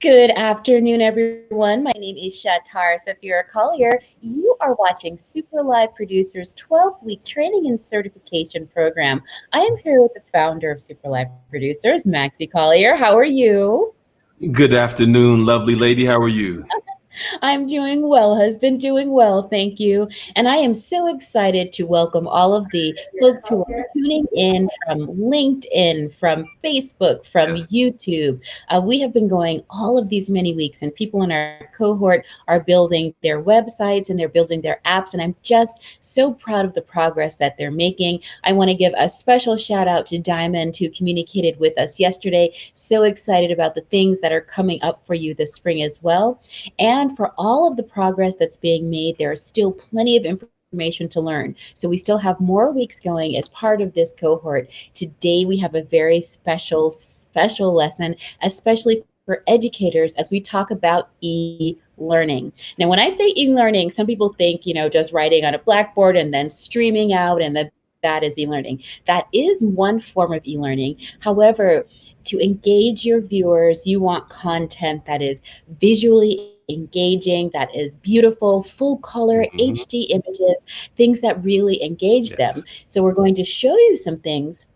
Good afternoon, everyone. My name is Shatar Safira Collier. You are watching Super Live Producers 12-week training and certification program. I am here with the founder of Super Live Producers, Maxie Collier. How are you? Good afternoon, lovely lady. How are you? I'm doing well, husband, doing well, thank you. And I am so excited to welcome all of the folks who are tuning in from LinkedIn, from Facebook, from Yes. YouTube. We have been going all of these many weeks, and people in our cohort are building their websites and they're building their apps. And I'm just so proud of the progress that they're making. I want to give a special shout out to Diamond, who communicated with us yesterday. So excited about the things that are coming up for you this spring as well. And for all of the progress that's being made, there is still plenty of information to learn. So we still have more weeks going as part of this cohort. Today we have a very special lesson, especially for educators as we talk about e-learning. Now, when I say e-learning, some people think, just writing on a blackboard and then streaming out and that is e-learning. That is one form of e-learning. However, to engage your viewers, you want content that is visually engaging, that is beautiful, full color, hmm HD images, things that really engage them. Yes. So we're going to show you some things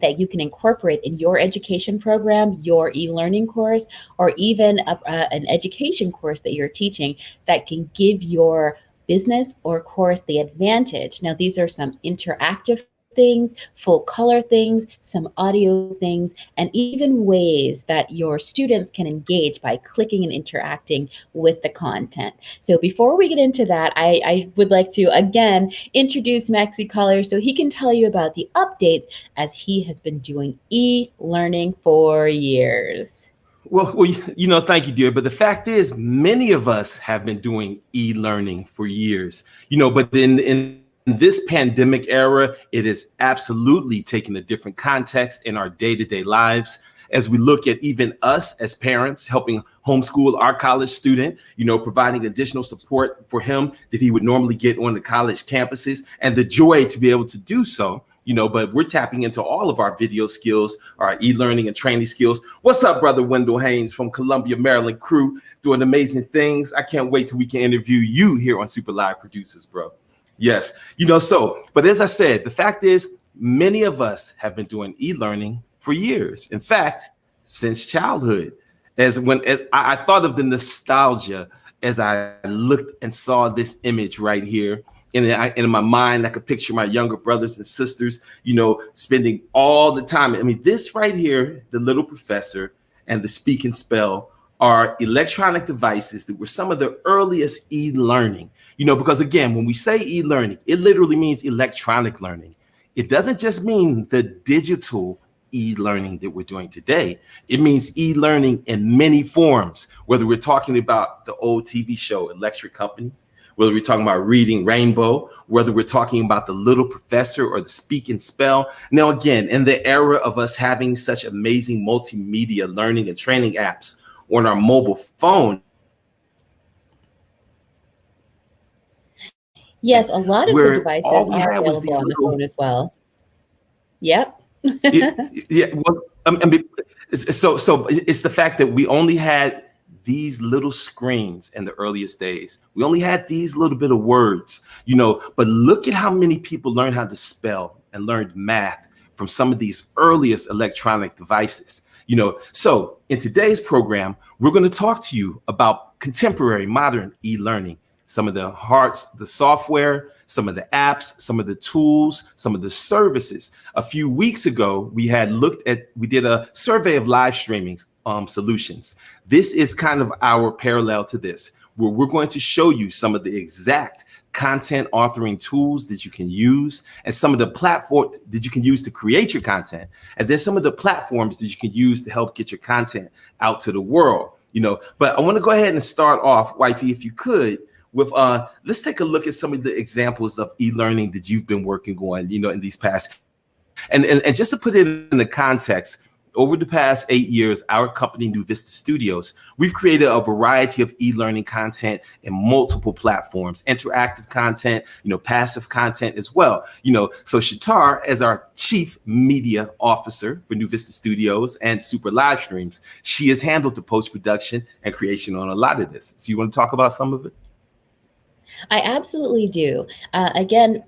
that you can incorporate in your education program, your e-learning course, or even an education course that you're teaching that can give your business or course the advantage. Now, these are some interactive things, full color things, some audio things, and even ways that your students can engage by clicking and interacting with the content. So before we get into that, I would like to again introduce Maxi Collier so he can tell you about the updates as he has been doing e-learning for years. Thank you, dear. But the fact is, many of us have been doing e-learning for years. But in this pandemic era, it is absolutely taking a different context in our day-to-day lives. As we look at even us as parents helping homeschool our college student, providing additional support for him that he would normally get on the college campuses, and the joy to be able to do so. But we're tapping into all of our video skills, our e-learning and training skills. What's up, brother Wendell Haynes from Columbia, Maryland crew, doing amazing things. I can't wait till we can interview you here on Super Live Producers, bro. Yes, but as I said, the fact is, many of us have been doing e-learning for years. In fact, since childhood. As I thought of the nostalgia as I looked and saw this image right here. In my mind, I could picture my younger brothers and sisters, spending all the time. I mean, this right here, the little professor and the speak and spell are electronic devices that were some of the earliest e-learning, because again, when we say e-learning, it literally means electronic learning. It doesn't just mean the digital e-learning that we're doing today. It means e-learning in many forms, whether we're talking about the old TV show Electric Company, whether we're talking about Reading Rainbow, whether we're talking about the little professor or the speak and spell. Now, again, in the era of us having such amazing multimedia learning and training apps on our mobile phone, Yes, a lot of the where all devices we are had was available these on the little phone as well. Yep. yeah, well, I mean, so it's the fact that we only had these little screens in the earliest days. We only had these little bit of words, but look at how many people learned how to spell and learned math from some of these earliest electronic devices. So in today's program, we're going to talk to you about contemporary modern e-learning, some of the software, some of the apps, some of the tools, some of the services. A few weeks ago, we did a survey of live streaming solutions. This is kind of our parallel to this, where we're going to show you some of the exact content authoring tools that you can use, and some of the platforms that you can use to create your content, and then some of the platforms that you can use to help get your content out to the world. But I want to go ahead and start off, wifey, if you could, with let's take a look at some of the examples of e-learning that you've been working on, in these past, and just to put it in the context, over the past 8 years, our company, New Vista Studios, we've created a variety of e-learning content in multiple platforms, interactive content, passive content as well. So Shatar, as our chief media officer for New Vista Studios and Super Live Streams, she has handled the post-production and creation on a lot of this. So you want to talk about some of it? I absolutely do. Again,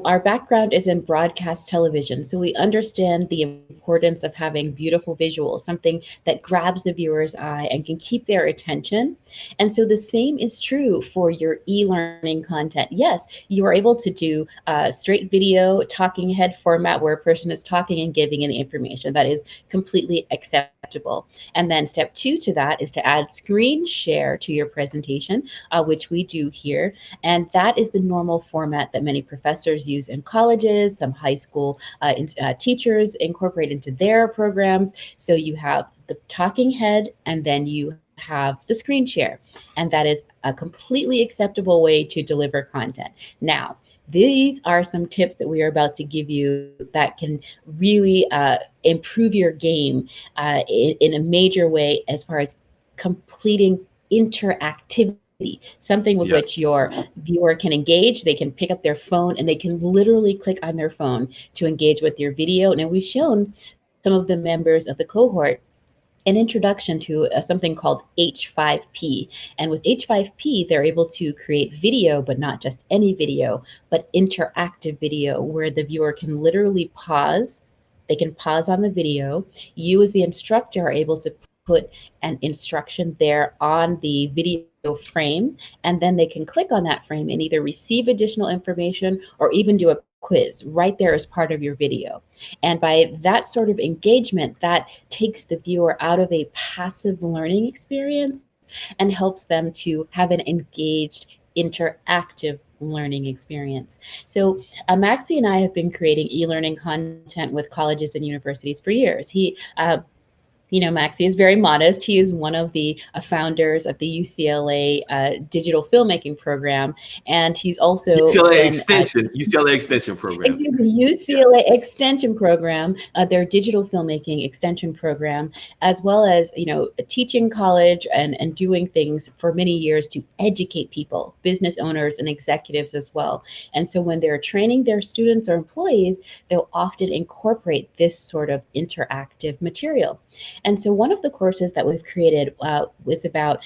our background is in broadcast television, so we understand the importance of having beautiful visuals, something that grabs the viewer's eye and can keep their attention. And so the same is true for your e-learning content. Yes, you are able to do straight video, talking head format where a person is talking and giving any information. That is completely acceptable. And then step 2 to that is to add screen share to your presentation, which we do here. And that is the normal format that many professors use in colleges, some high school teachers incorporate into their programs. So you have the talking head and then you have the screen share. And that is a completely acceptable way to deliver content. Now, these are some tips that we are about to give you that can really improve your game in a major way as far as completing interactivity. Something with which your viewer can engage. They can pick up their phone and they can literally click on their phone to engage with your video. Now, we've shown some of the members of the cohort an introduction to something called H5P. And with H5P, they're able to create video, but not just any video, but interactive video where the viewer can literally pause. They can pause on the video. You as the instructor are able to put an instruction there on the video frame, and then they can click on that frame and either receive additional information or even do a quiz right there as part of your video. And by that sort of engagement, that takes the viewer out of a passive learning experience and helps them to have an engaged, interactive learning experience. So Maxie and I have been creating e-learning content with colleges and universities for years. Maxie is very modest. He is one of the founders of the UCLA digital filmmaking program, and he's also UCLA Extension program. Excuse me, UCLA Extension program, their digital filmmaking extension program, as well as teaching college and doing things for many years to educate people, business owners and executives as well. And so when they're training their students or employees, they'll often incorporate this sort of interactive material. And so one of the courses that we've created was about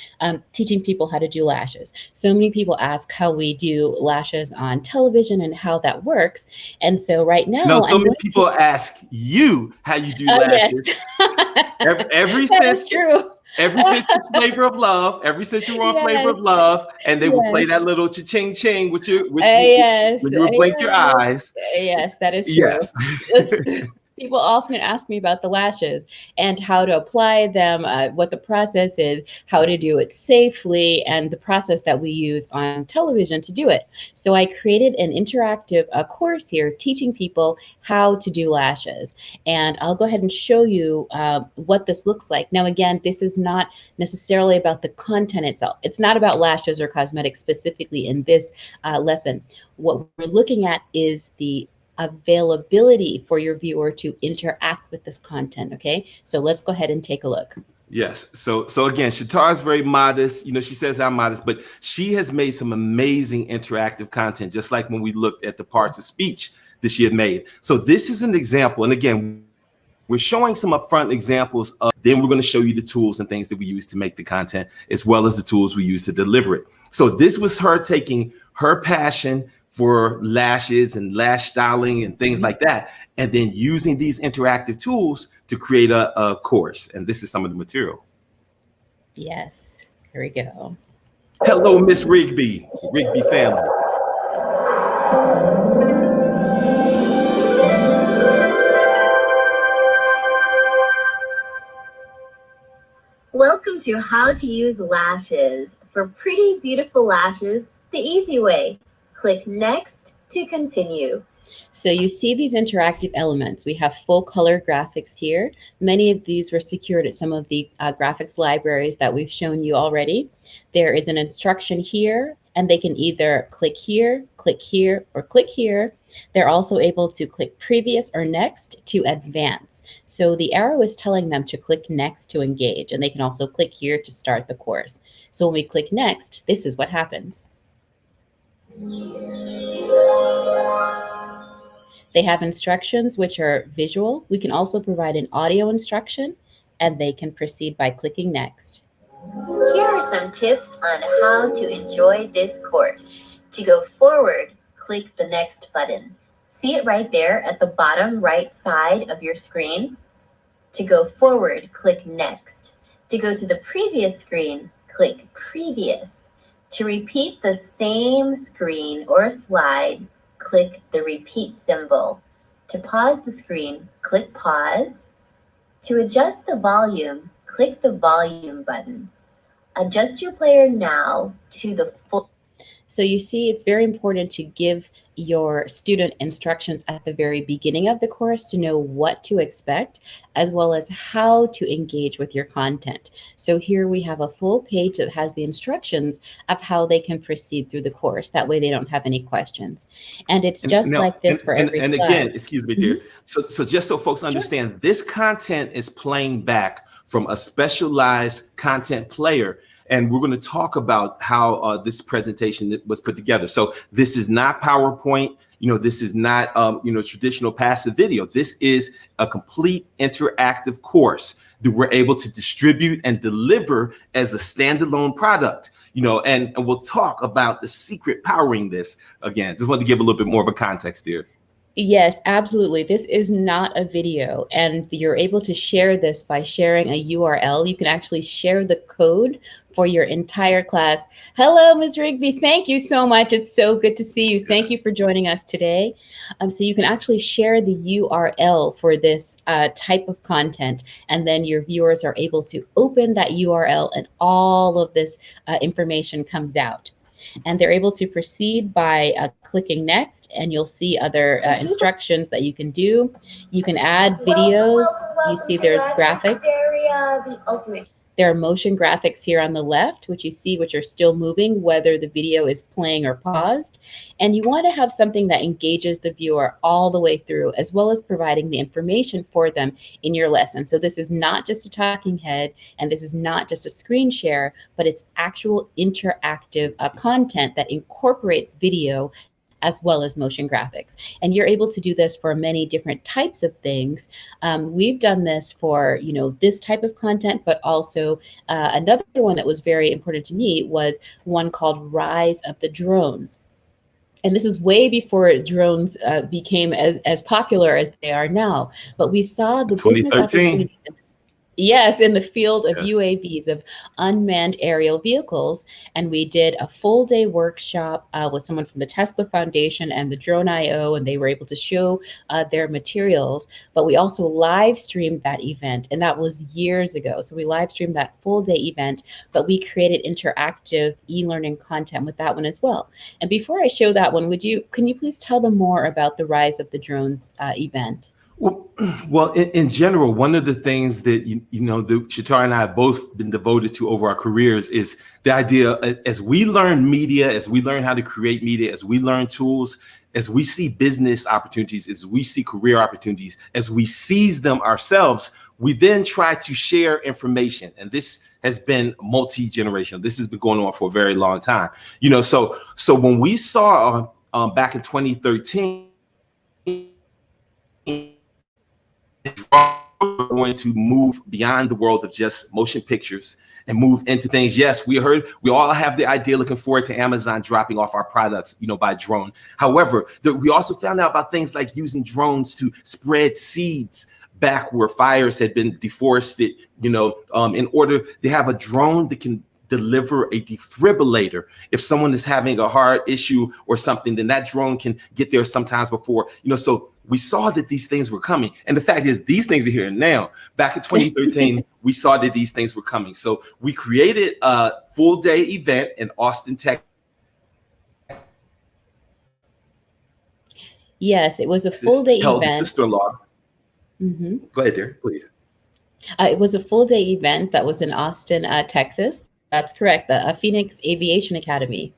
teaching people how to do lashes. So many people ask how we do lashes on television and how that works. And so right now, many people ask you how you do lashes. Yes. Every that since is true. Ever since the Flavor of Love, ever since you were on Flavor of Love, and they would play that little cha-ching ching when you would blink your eyes. Yes, that is true. Yes. People often ask me about the lashes and how to apply them, what the process is, how to do it safely, and the process that we use on television to do it. So I created an interactive course here teaching people how to do lashes. And I'll go ahead and show you what this looks like. Now, again, this is not necessarily about the content itself. It's not about lashes or cosmetics specifically in this lesson. What we're looking at is the availability for your viewer to interact with this content. Okay, so let's go ahead and take a look. Yes. So again, Shatar is very modest. She says I'm modest, but she has made some amazing interactive content, just like when we looked at the parts of speech that she had made. So this is an example. And again, we're showing some upfront examples of, then we're going to show you the tools and things that we use to make the content, as well as the tools we use to deliver it. So this was her taking her passion for lashes and lash styling and things like that, and then using these interactive tools to create a course. And this is some of the material. Yes, here we go. Hello, Miss Rigby family. Welcome to How to Use Lashes for pretty, beautiful lashes the easy way. Click Next to continue. So you see these interactive elements. We have full color graphics here. Many of these were secured at some of the graphics libraries that we've shown you already. There is an instruction here and they can either click here, or click here. They're also able to click previous or next to advance. So the arrow is telling them to click next to engage, and they can also click here to start the course. So when we click next, this is what happens. They have instructions which are visual. We can also provide an audio instruction, and they can proceed by clicking next. Here are some tips on how to enjoy this course. To go forward, click the next button. See it right there at the bottom right side of your screen? To go forward, click next. To go to the previous screen, click previous. To repeat the same screen or slide, click the repeat symbol. To pause the screen, click pause. To adjust the volume, click the volume button. Adjust your player now to the full. So you see, it's very important to give your student instructions at the very beginning of the course to know what to expect, as well as how to engage with your content. So here we have a full page that has the instructions of how they can proceed through the course. That way they don't have any questions. And it's just now, like this for every and slide. again, excuse me, dear. So just so folks understand, this content is playing back from a specialized content player. And we're going to talk about how this presentation was put together. So this is not PowerPoint. This is not, traditional passive video. This is a complete interactive course that we're able to distribute and deliver as a standalone product. And we'll talk about the secret powering this. Again, just wanted to give a little bit more of a context here. Yes, absolutely. This is not a video, and you're able to share this by sharing a URL. You can actually share the code for your entire class. Hello, Ms. Rigby. Thank you so much. It's so good to see you. Thank you for joining us today. So you can actually share the URL for this type of content, and then your viewers are able to open that URL, and all of this information comes out. And they're able to proceed by clicking next, and you'll see other instructions that you can do. You can add videos. You see there's graphics. There are motion graphics here on the left, which are still moving, whether the video is playing or paused. And you want to have something that engages the viewer all the way through, as well as providing the information for them in your lesson. So this is not just a talking head, and this is not just a screen share, but it's actual interactive content that incorporates video as well as motion graphics. And you're able to do this for many different types of things. We've done this for, this type of content, but also another one that was very important to me was one called Rise of the Drones. And this is way before drones became as popular as they are now. But we saw the business opportunities. Yes, in the field of UAVs, of unmanned aerial vehicles. And we did a full day workshop with someone from the Tesla Foundation and the Drone IO, and they were able to show their materials. But we also live streamed that event, and that was years ago. So we live streamed that full day event, but we created interactive e-learning content with that one as well. And before I show that one, can you please tell them more about the Rise of the Drones event? Well, in general, one of the things that, that Shatara and I have both been devoted to over our careers is the idea, as we learn media, as we learn how to create media, as we learn tools, as we see business opportunities, as we see career opportunities, as we seize them ourselves, we then try to share information. And this has been multi-generational. This has been going on for a very long time. So when we saw back in 2013, we're going to move beyond the world of just motion pictures and move into things. Yes, we all have the idea looking forward to Amazon dropping off our products, by drone. However, we also found out about things like using drones to spread seeds back where fires had been deforested, in order to have a drone that can deliver a defibrillator. If someone is having a heart issue or something, then that drone can get there sometimes before, so we saw that these things were coming. And the fact is, these things are here now. Back in 2013, we saw that these things were coming. So we created a full day event in Austin, Texas. Yes, it was a full day event. Sister-in-law. Mm-hmm. Go ahead, dear, please. It was a full day event that was in Austin, Texas. That's correct. The Phoenix Aviation Academy.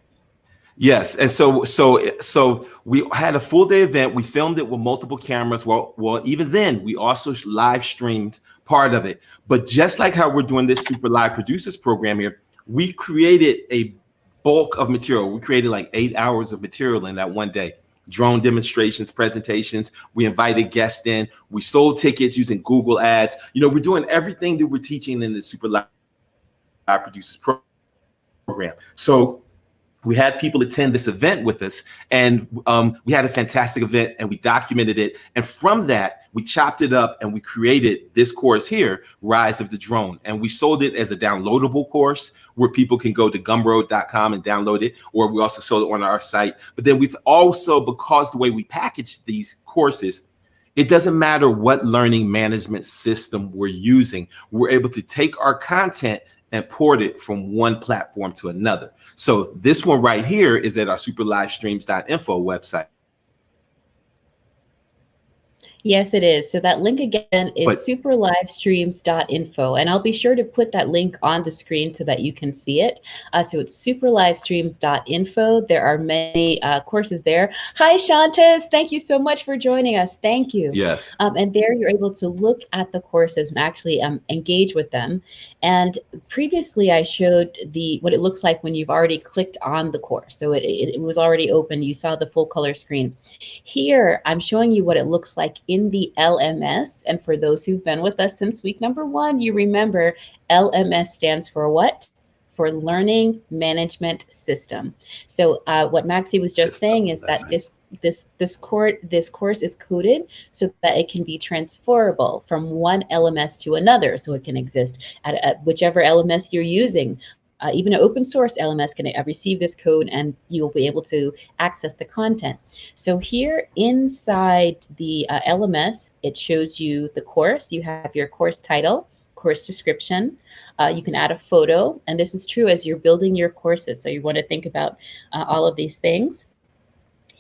Yes, and so we had a full day event. We filmed it with multiple cameras. Well, even then, we also live streamed part of it. But just like how we're doing this Super Live Producers program here, we created a bulk of material. We created like 8 hours of material in that one day. Drone demonstrations, presentations. We invited guests in. We sold tickets using Google Ads. We're doing everything that we're teaching in the Super Live Producers program. So we had people attend this event with us, and we had a fantastic event, and we documented it. And from that, we chopped it up and we created this course here, Rise of the Drone. And we sold it as a downloadable course where people can go to gumroad.com and download it, or we also sold it on our site. But then we've also, because the way we package these courses, it doesn't matter what learning management system we're using, we're able to take our content and port it from one platform to another. So this one right here is at our superlivestreams.info website. Yes, it is. So that link again is superlivestreams.info, and I'll be sure to put that link on the screen so that you can see it. So it's superlivestreams.info. There are many courses there. Hi, Shantas. Thank you so much for joining us. Thank you. Yes. And there you're able to look at the courses and actually engage with them. And previously I showed what it looks like when you've already clicked on the course. So it was already open. You saw the full color screen. Here, I'm showing you what it looks like in the LMS. And for those who've been with us since week number 1, you remember LMS stands for what? For Learning Management System. So what Maxie was just saying is that this course is coded so that it can be transferable from one LMS to another. So it can exist at whichever LMS you're using. Even an open source LMS can receive this code and you'll be able to access the content. So here inside the LMS, it shows you the course. You have your course title, course description. You can add a photo, and this is true as you're building your courses. So you want to think about all of these things.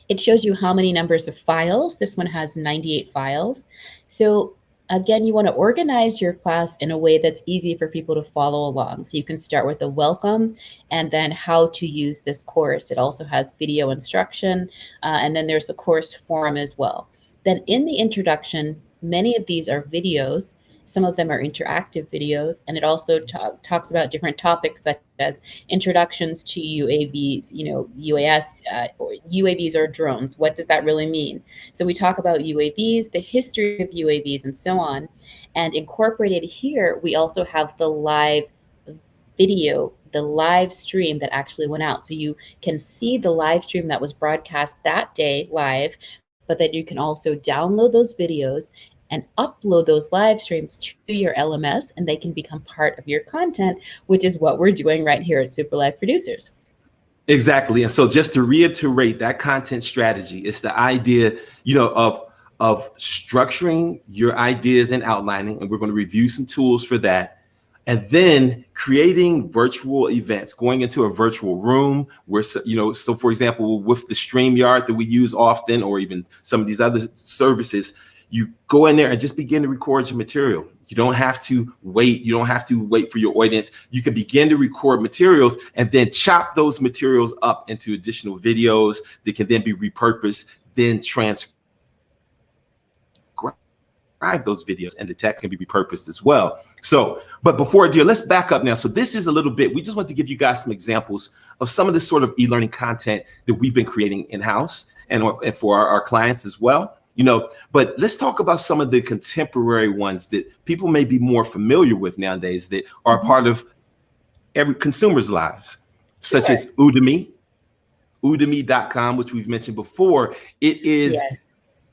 It shows you how many numbers of files. This one has 98 files. So again, you want to organize your class in a way that's easy for people to follow along. So you can start with a welcome and then how to use this course. It also has video instruction, and then there's a course forum as well. Then in the introduction, many of these are videos. Some of them are interactive videos, and it also talks about different topics such as introductions to UAVs, UAS, or UAVs or drones. What does that really mean? So we talk about UAVs, the history of UAVs, and so on. And incorporated here, we also have the live video, the live stream that actually went out. So you can see the live stream that was broadcast that day live, but then you can also download those videos and upload those live streams to your LMS, and they can become part of your content, which is what we're doing right here at Super Live Producers. Exactly. And so just to reiterate that content strategy, it's the idea, of structuring your ideas and outlining, and we're going to review some tools for that. And then creating virtual events, going into a virtual room where, so for example, with the StreamYard that we use often, or even some of these other services, you go in there and just begin to record your material. You don't have to wait. You don't have to wait for your audience. You can begin to record materials and then chop those materials up into additional videos that can then be repurposed, then transcribe those videos, and the text can be repurposed as well. So, but before I do, let's back up now. So this is a little bit, we just want to give you guys some examples of some of the sort of e-learning content that we've been creating in-house and for our clients as well. But let's talk about some of the contemporary ones that people may be more familiar with nowadays that are part of every consumer's lives, such as Udemy.com, which we've mentioned before. It is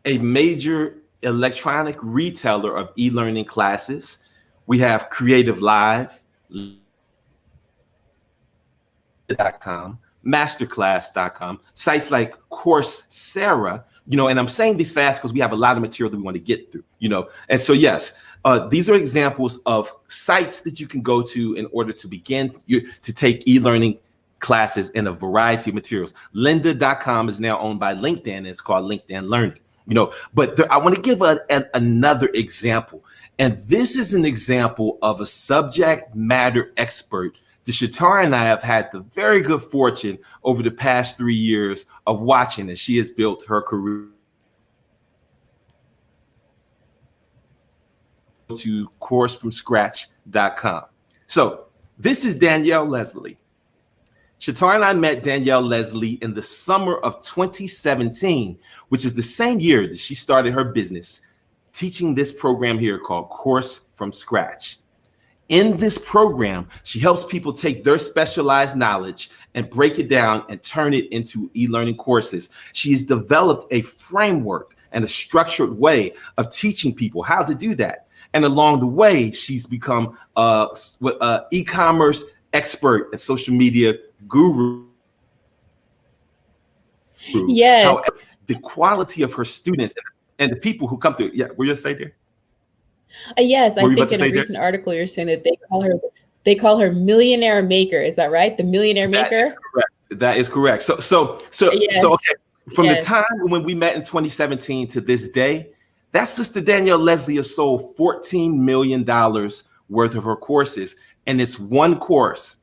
a major electronic retailer of e-learning classes. We have Creative Live.com, Masterclass.com, sites like Coursera. And I'm saying these fast because we have a lot of material that we want to get through, And so, yes, these are examples of sites that you can go to in order to begin to take e-learning classes in a variety of materials. Lynda.com is now owned by LinkedIn, and it's called LinkedIn Learning, But I want to give another example. And this is an example of a subject matter expert Shatara and I have had the very good fortune over the past 3 years of watching as she has built her career to coursefromscratch.com. So this is Danielle Leslie. Shatara and I met Danielle Leslie in the summer of 2017, which is the same year that she started her business, teaching this program here called Course from Scratch. In this program, she helps people take their specialized knowledge and break it down and turn it into e-learning courses. She has developed a framework and a structured way of teaching people how to do that. And along the way, she's become an e-commerce expert and social media guru. Yes. However, the quality of her students and the people who come through. Yeah, what you say there? Yes, I think in a recent article you're saying that they call her millionaire maker. Is that right? The millionaire maker? That is correct. So Yes. Okay. From the time when we met in 2017 to this day, that Sister Danielle Leslie has sold $14 million worth of her courses. And it's one course.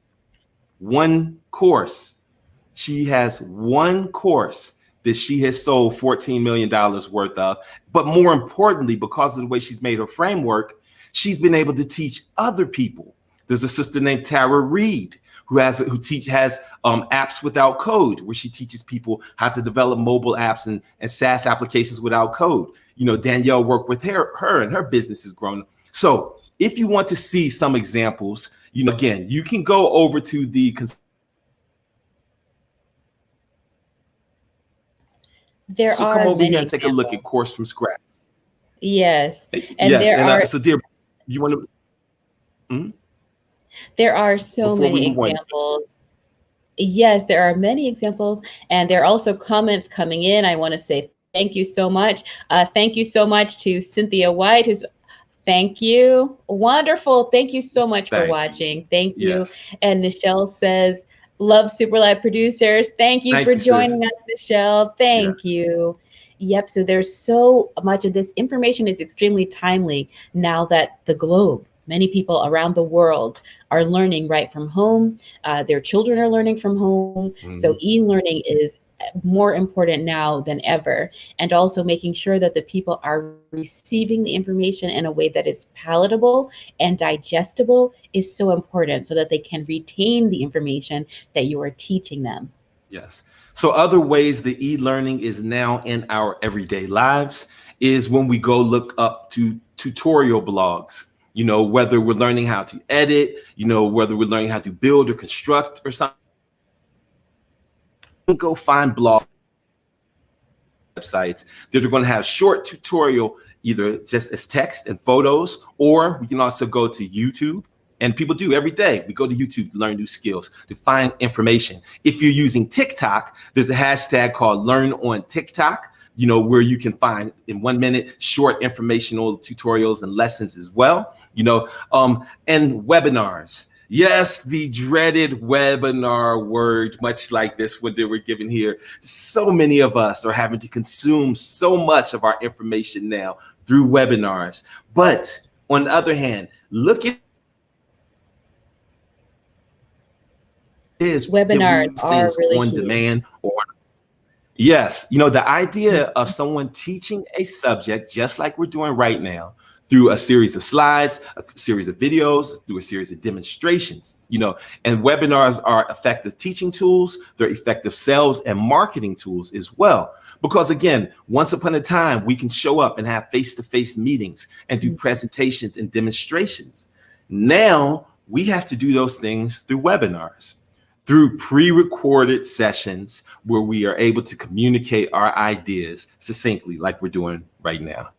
She has one course that she has sold $14 million worth of. But more importantly, because of the way she's made her framework, she's been able to teach other people. There's a sister named Tara Reid who has apps without code, where she teaches people how to develop mobile apps and SaaS applications without code. You know, Danielle worked with her and her business has grown. So if you want to see some examples, you know, again, you can go over to the come over here and take a look at Course from Scratch. Yes. And so dear, you want to? There are so many examples. Yes, there are many examples, and there are also comments coming in. I want to say thank you so much. Thank you so much to Cynthia White, thank you. Wonderful. Thank you so much for watching. Thank you. Yes. And Nichelle says, love Super Live producers. Thank you for joining us, Nichelle. Thank you. Yep. So there's so much of this information is extremely timely now that the globe, many people around the world are learning right from home. Their children are learning from home. So e-learning is more important now than ever, and also making sure that the people are receiving the information in a way that is palatable and digestible is so important, so that they can retain the information that you are teaching them. Yes. So other ways the e-learning is now in our everyday lives is when we go look up to tutorial blogs, you know, whether we're learning how to edit, you know, whether we're learning how to build or construct or something. Go find blog websites that are going to have short tutorial, either just as text and photos, or we can also go to YouTube. And people do every day. We go to YouTube to learn new skills, to find information. If you're using TikTok, there's a hashtag called Learn on TikTok, you know, where you can find in 1 minute short informational tutorials and lessons as well, you know, and webinars. Yes, the dreaded webinar word, much like this one that we're given here. So many of us are having to consume so much of our information now through webinars. But on the other hand, look at webinars are really on demand. Or yes, you know, the idea of someone teaching a subject just like we're doing right now, through a series of slides, a series of videos, through a series of demonstrations, you know, and webinars are effective teaching tools. They're effective sales and marketing tools as well. Because again, once upon a time, we can show up and have face-to-face meetings and do presentations and demonstrations. Now we have to do those things through webinars, through pre-recorded sessions where we are able to communicate our ideas succinctly like we're doing right now.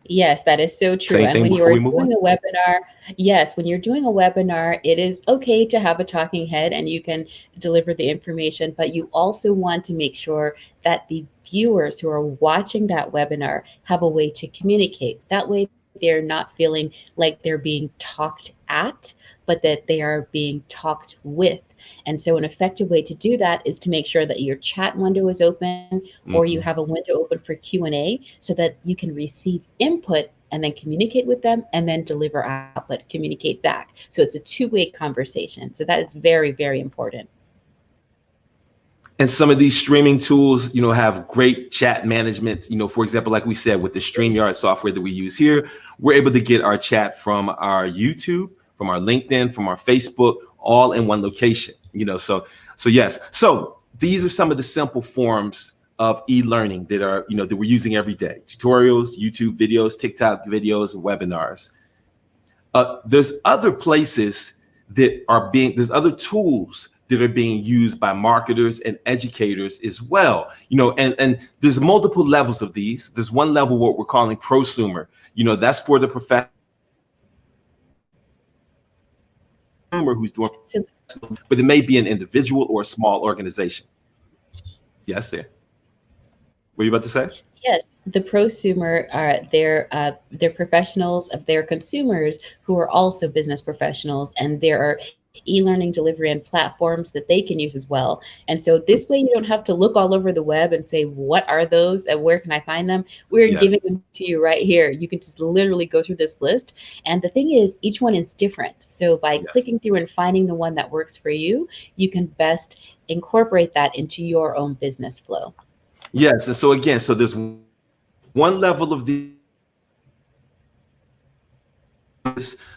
Yes, that is so true. And when you are doing a webinar, yes, when you're doing a webinar, it is okay to have a talking head and you can deliver the information, but you also want to make sure that the viewers who are watching that webinar have a way to communicate. That way they're not feeling like they're being talked at, but that they are being talked with. And so an effective way to do that is to make sure that your chat window is open, or you have a window open for Q&A, so that you can receive input and then communicate with them, and then deliver output, communicate back. So it's a two-way conversation. So that is very, very important. And some of these streaming tools, have great chat management. For example, like we said, with the StreamYard software that we use here, we're able to get our chat from our YouTube, from our LinkedIn, from our Facebook, all in one location. So yes. So these are some of the simple forms of e-learning that are, that we're using every day: tutorials, YouTube videos, TikTok videos, and webinars. There's other places there's other tools that are being used by marketers and educators as well. And there's multiple levels of these. There's one level, what we're calling prosumer. That's for the professional who's doing, but it may be an individual or a small organization. Yes, there. What are you about to say? Yes, the prosumer are they're professionals, they're consumers who are also business professionals, and there are e-learning delivery and platforms that they can use as well. And so this way you don't have to look all over the web and say, what are those and where can I find them? We're giving them to you right here. You can just literally go through this list. And the thing is, each one is different. So by clicking through and finding the one that works for you, you can best incorporate that into your own business flow. Yes. And so again, there's one level of the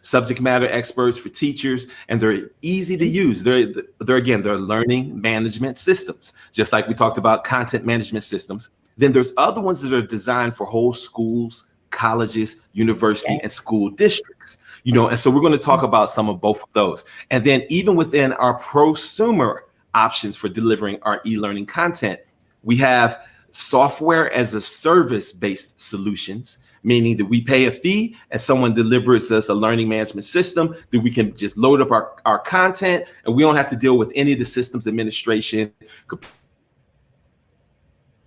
subject matter experts for teachers, and they're easy to use. They're learning management systems, just like we talked about content management systems. Then there's other ones that are designed for whole schools, colleges, university, and school districts. And so we're going to talk about some of both of those. And then even within our prosumer options for delivering our e-learning content, we have software as a service based solutions, meaning that we pay a fee and someone delivers us a learning management system that we can just load up our content, and we don't have to deal with any of the systems administration,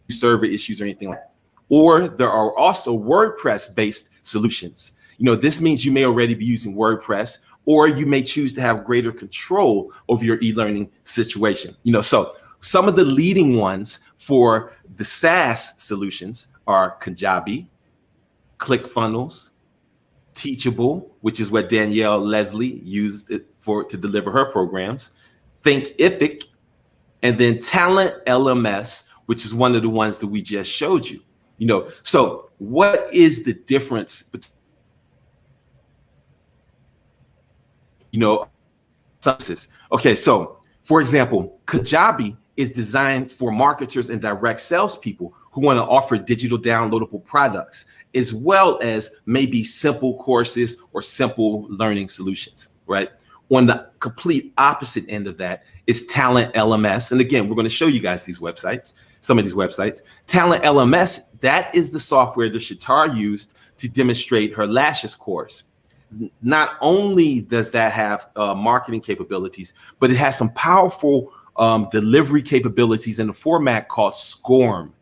server issues, or anything like that. Or there are also WordPress based solutions. This means you may already be using WordPress, or you may choose to have greater control over your e-learning situation. So some of the leading ones for the SaaS solutions are Kajabi, ClickFunnels, Teachable, which is what Danielle Leslie used it for to deliver her programs, Thinkific, and then Talent LMS, which is one of the ones that we just showed you. So what is the difference between, okay, so for example, Kajabi is designed for marketers and direct salespeople who want to offer digital downloadable products, as well as maybe simple courses or simple learning solutions, right? On the complete opposite end of that is Talent LMS. And again, we're going to show you guys these websites, some of these websites. Talent LMS, that is the software that Shatar used to demonstrate her lashes course. Not only does that have marketing capabilities, but it has some powerful delivery capabilities in a format called Scorm.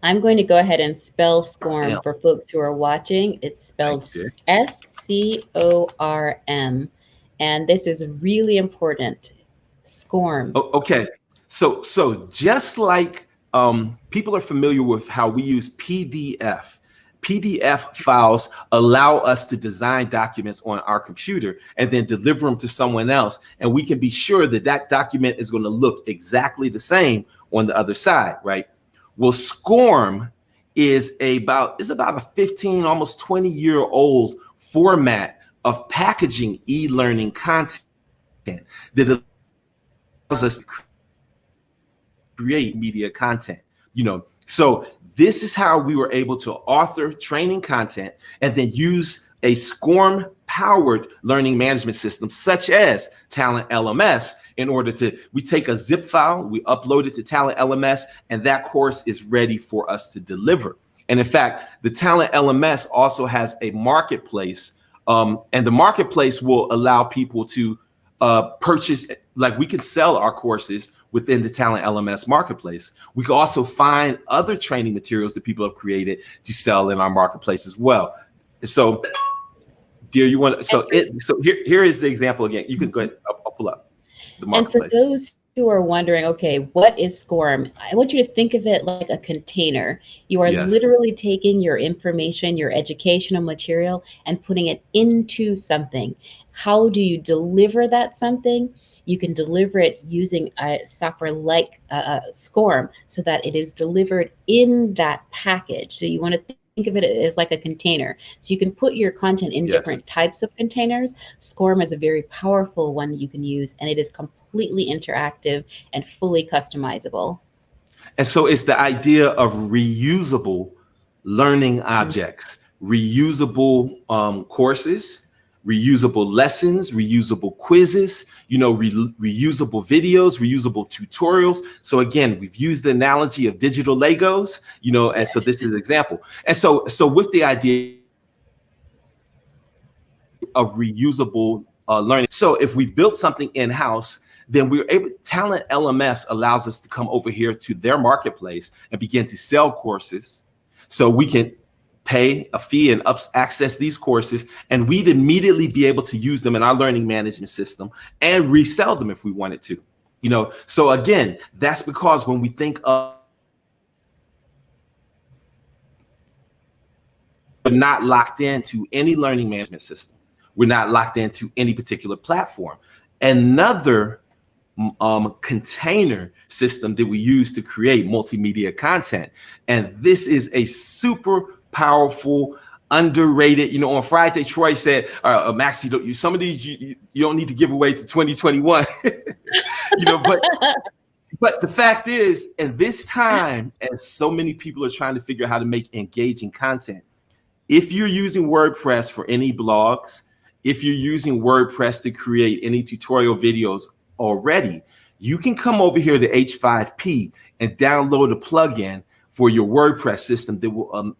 I'm going to go ahead and spell Scorm for folks who are watching. It's spelled S-C-O-R-M. And this is really important. Scorm. Okay. So just like people are familiar with how we use PDF. PDF files allow us to design documents on our computer and then deliver them to someone else. And we can be sure that that document is going to look exactly the same on the other side, right? Well, Scorm is about a 15, almost 20-year-old format of packaging e-learning content that allows us to create media content, So this is how we were able to author training content and then use a Scorm-powered learning management system, such as Talent LMS, in order we take a zip file, we upload it to Talent LMS, and that course is ready for us to deliver. And in fact, the Talent LMS also has a marketplace, and the marketplace will allow people to purchase, like we can sell our courses within the Talent LMS marketplace. We can also find other training materials that people have created to sell in our marketplace as well. So, dear, here is the example again. You can go ahead, I'll pull up the marketplace. And for those who are wondering, okay, what is Scorm? I want you to think of it like a container. You are Yes. literally taking your information, your educational material, and putting it into something. How do you deliver that something? You can deliver it using a software like Scorm so that it is delivered in that package. So you want to think of it as like a container. So you can put your content in Yes. different types of containers. Scorm is a very powerful one you can use, and it is completely interactive and fully customizable. And so it's the idea of reusable learning Mhm. objects, reusable courses, reusable lessons, reusable quizzes, reusable videos, reusable tutorials. So again, we've used the analogy of digital Legos, and so Yes. this is an example. And so with the idea of reusable learning. So if we've built something in-house, then we're able, Talent LMS allows us to come over here to their marketplace and begin to sell courses. So we can pay a fee and access these courses, and we'd immediately be able to use them in our learning management system and resell them if we wanted to. So again, that's because when we think of, we're not locked into any learning management system. We're not locked into any particular platform. Another container system that we use to create multimedia content. And this is a super powerful, underrated, on Friday, Troy said, Max, some of these, you don't need to give away to 2021, but the fact is, in this time, as so many people are trying to figure out how to make engaging content, if you're using WordPress for any blogs, if you're using WordPress to create any tutorial videos already, you can come over here to H5P and download a plugin for your WordPress system that will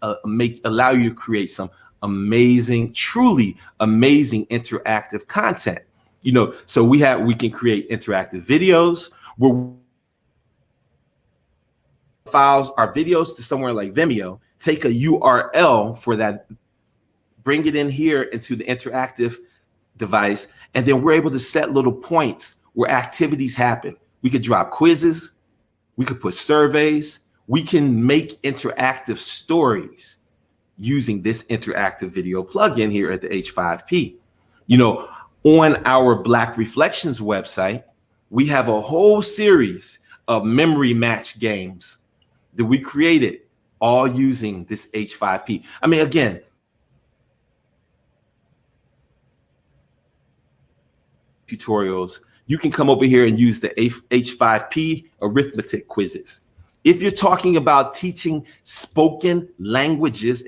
allow you to create some amazing, truly amazing interactive content. So we can create interactive videos. We're files our videos to somewhere like Vimeo, take a URL for that, bring it in here into the interactive device, and then we're able to set little points where activities happen. We could drop quizzes, we could put surveys, we can make interactive stories using this interactive video plugin here at the H5P. On our Black Reflections website, we have a whole series of memory match games that we created all using this H5P. I mean, again, tutorials, you can come over here and use the H5P arithmetic quizzes. If you're talking about teaching spoken languages,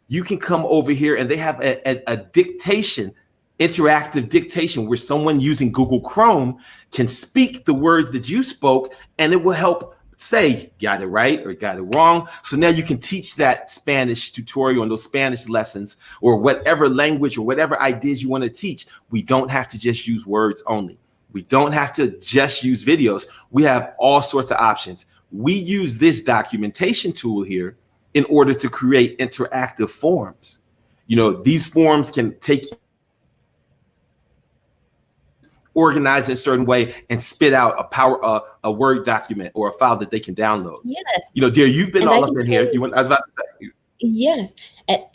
you can come over here and they have a dictation, interactive dictation, where someone using Google Chrome can speak the words that you spoke, and it will help say, got it right or got it wrong. So now you can teach that Spanish tutorial and those Spanish lessons, or whatever language or whatever ideas you want to teach. We don't have to just use words only. We don't have to just use videos. We have all sorts of options. We use this documentation tool here in order to create interactive forms. These forms can take organized in a certain way and spit out a Word document or a file that they can download. Yes. Dear, you've been And all up in here. I was about to say. Yes.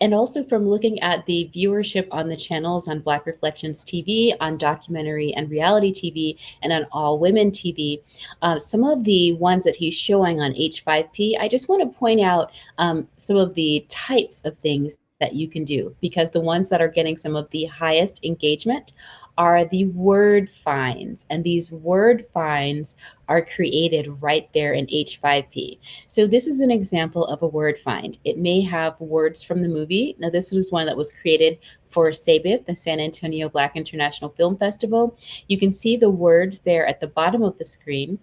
And also from looking at the viewership on the channels on Black Reflections TV, on Documentary and Reality TV, and on All Women TV, some of the ones that he's showing on H5P, I just want to point out some of the types of things that you can do, because the ones that are getting some of the highest engagement are the word finds, and these word finds are created right there in H5P. So this is an example of a word find. It may have words from the movie. Now this was one that was created for SABIF, the San Antonio Black International Film Festival. You can see the words there at the bottom of the screen,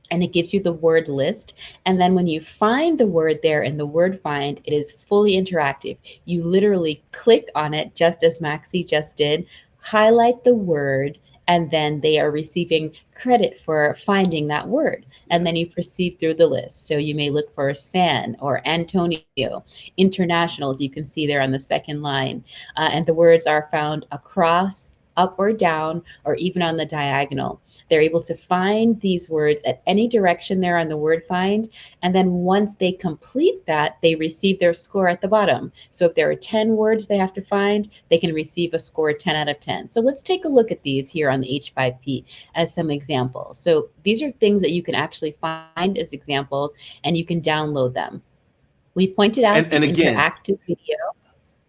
and it gives you the word list. And then when you find the word there in the word find, it is fully interactive. You literally click on it, just as Maxie just did, highlight the word, and then they are receiving credit for finding that word. And then you proceed through the list. So you may look for San or Antonio, internationals, you can see there on the second line. And the words are found across up or down, or even on the diagonal. They're able to find these words at any direction there on the word find. And then once they complete that, they receive their score at the bottom. So if there are 10 words they have to find, they can receive a score 10 out of 10. So let's take a look at these here on the H5P as some examples. So these are things that you can actually find as examples, and you can download them. We pointed out And again, interactive video.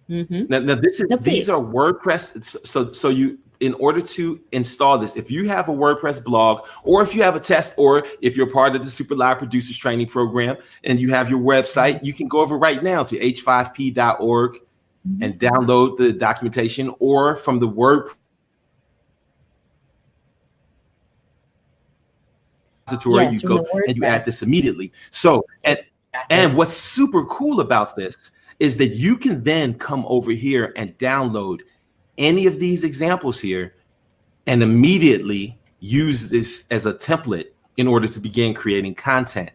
Now these are WordPress. So you, in order to install this, if you have a WordPress blog, or if you have a test, or if you're part of the Super Live Producers Training Program and you have your website, you can go over right now to h5p.org and download the documentation, or from the WordPress repository, you go and you add this immediately. So, and what's super cool about this is that you can then come over here and download any of these examples here and immediately use this as a template in order to begin creating content.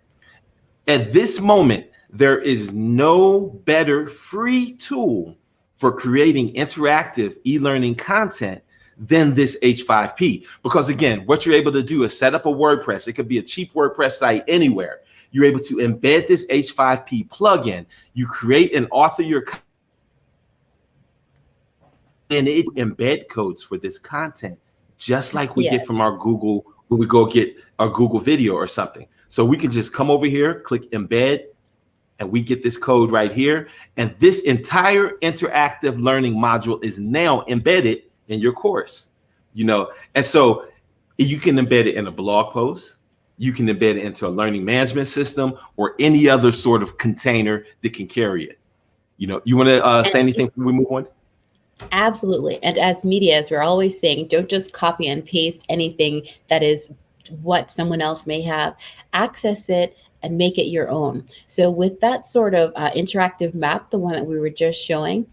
At this moment, there is no better free tool for creating interactive e-learning content than this H5P. Because again, what you're able to do is set up a WordPress. It could be a cheap WordPress site anywhere. You're able to embed this H5P plugin. You create and author your content, and it embed codes for this content, just like we get from our Google, when we go get our Google video or something. So we can just come over here, click embed, and we get this code right here. And this entire interactive learning module is now embedded in your course, you know. And so you can embed it in a blog post. You can embed it into a learning management system or any other sort of container that can carry it. You know, you want to say anything before we move on? Absolutely. And as media, as we're always saying, don't just copy and paste anything that is what someone else may have. Access it and make it your own. So with that sort of interactive map, the one that we were just showing,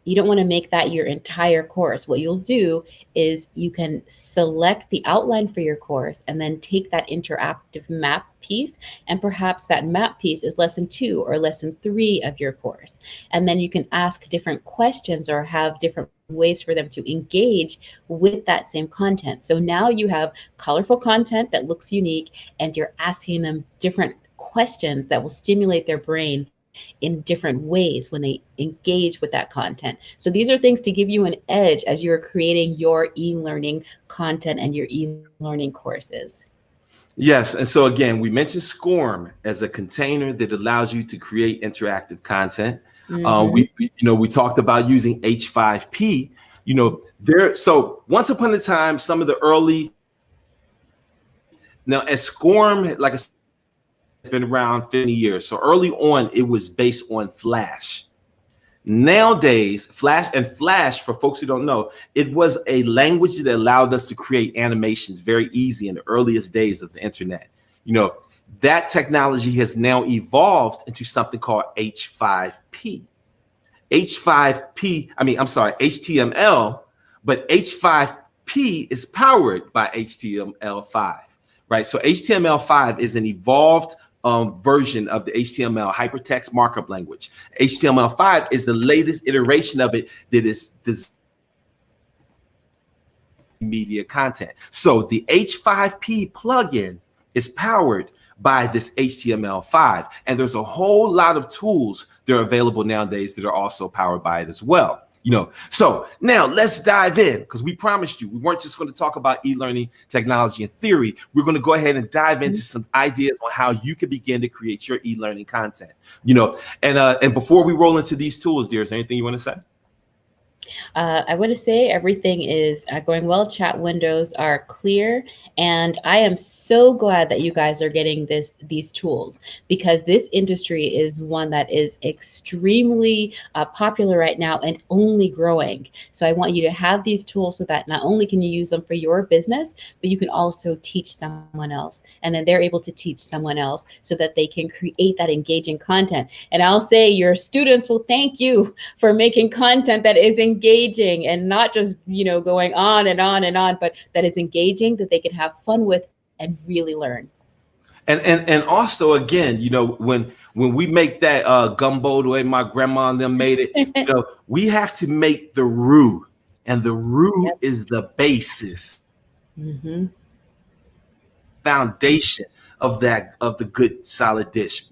you don't want to make that your entire course. What you'll do is you can select the outline for your course and then take that interactive map piece, and perhaps that map piece is lesson 2 or lesson 3 of your course. And then you can ask different questions or have different ways for them to engage with that same content. So now you have colorful content that looks unique, and you're asking them different questions that will stimulate their brain in different ways when they engage with that content. So these are things to give you an edge as you're creating your e-learning content and your e-learning courses. Yes, and so again, we mentioned Scorm as a container that allows you to create interactive content. We talked about using H5P. So once upon a time, some of the early, now as Scorm, like I said, it's been around 50 years. So early on, it was based on Flash. Nowadays, Flash, for folks who don't know, it was a language that allowed us to create animations very easy in the earliest days of the internet. That technology has now evolved into something called H5P. HTML, but H5P is powered by HTML5, right? So HTML5 is an evolved version of the HTML hypertext markup language. HTML5 is the latest iteration of it that is media content. So the H5P plugin is powered by this HTML5, and there's a whole lot of tools that are available nowadays that are also powered by it as well. So now let's dive in, because we promised you we weren't just going to talk about e-learning technology and theory. We're going to go ahead and dive into some ideas on how you can begin to create your e-learning content. And before we roll into these tools, dear, is there anything you want to say? I want to say everything is going well. Chat windows are clear, and I am so glad that you guys are getting these tools, because this industry is one that is extremely popular right now and only growing. So I want you to have these tools so that not only can you use them for your business, but you can also teach someone else, and then they're able to teach someone else so that they can create that engaging content. And I'll say your students will thank you for making content that is engaging and not just, going on and on and on, but that is engaging, that they can have fun with and really learn. And also, again, when we make that gumbo the way my grandma and them made it, we have to make the roux And the roux Yep. is the basis, Mm-hmm. foundation of the good solid dish.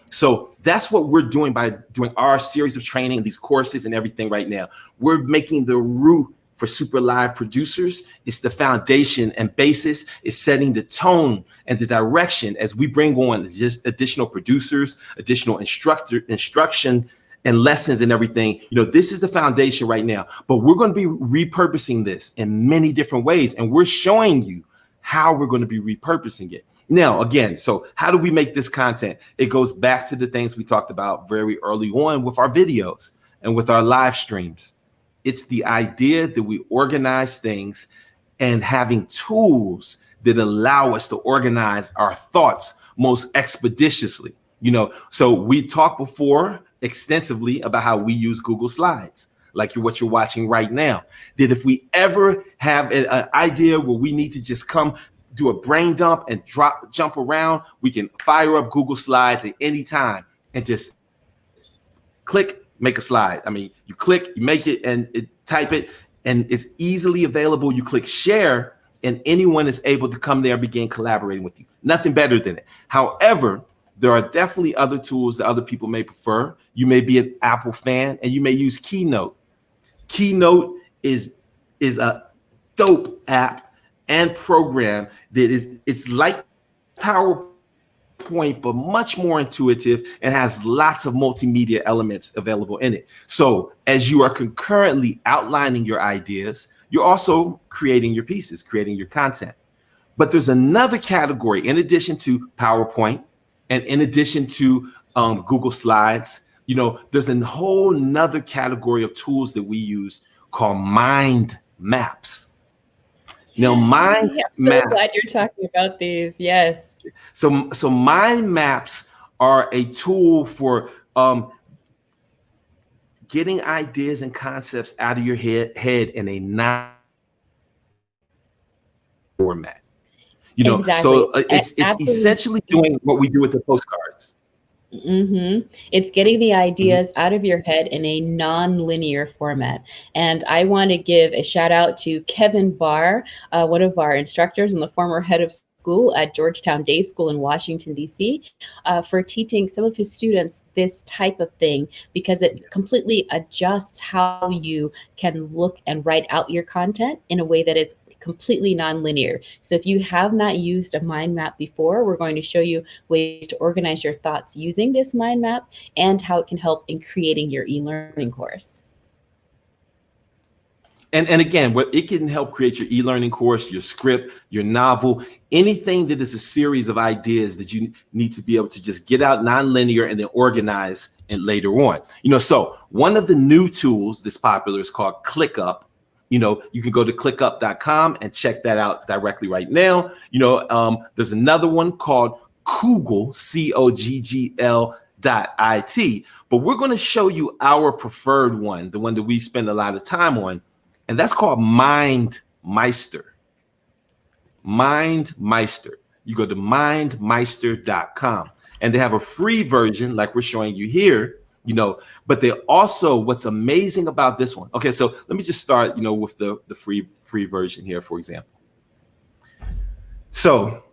So that's what we're doing by doing our series of training, these courses and everything right now. We're making the roux for super live producers. It's the foundation and basis. It's setting the tone and the direction as we bring on just additional producers, additional instruction and lessons and everything. This is the foundation right now, but we're going to be repurposing this in many different ways, and we're showing you how we're going to be repurposing it. Now, again, so how do we make this content? It goes back to the things we talked about very early on with our videos and with our live streams. It's the idea that we organize things and having tools that allow us to organize our thoughts most expeditiously. So we talked before extensively about how we use Google Slides, like what you're watching right now. That if we ever have an idea where we need to just come do a brain dump and jump around, we can fire up Google Slides at any time and just click, make a slide. I mean, you click, you make it, and type it, and it's easily available. You click share, and anyone is able to come there and begin collaborating with you. Nothing better than it. However, there are definitely other tools that other people may prefer. You may be an Apple fan, and you may use Keynote. Keynote is a dope app and program that it's like PowerPoint, but much more intuitive and has lots of multimedia elements available in it. So as you are concurrently outlining your ideas, you're also creating your pieces, creating your content. But there's another category in addition to PowerPoint and in addition to Google Slides. There's a whole nother category of tools that we use called mind maps. Now, mind maps. So glad you're talking about these. Yes. So mind maps are a tool for getting ideas and concepts out of your head in a non format. Exactly. So it's essentially doing what we do with the postcards. Mm-hmm. It's getting the ideas out of your head in a non-linear format. And I want to give a shout out to Kevin Barr, one of our instructors and the former head of school at Georgetown Day School in Washington, D.C., for teaching some of his students this type of thing, because it completely adjusts how you can look and write out your content in a way that is completely non-linear. So if you have not used a mind map before, we're going to show you ways to organize your thoughts using this mind map and how it can help in creating your e-learning course. And again, it can help create your e-learning course, your script, your novel, anything that is a series of ideas that you need to be able to just get out non-linear and then organize it later on. So one of the new tools that's popular is called ClickUp. You can go to clickup.com and check that out directly right now. There's another one called Coogl, COGGL.IT. But we're going to show you our preferred one, the one that we spend a lot of time on, and that's called MindMeister. MindMeister. You go to mindmeister.com, and they have a free version like we're showing you here. But they also, what's amazing about this one. Okay, so let me just start, with the free version here, for example. So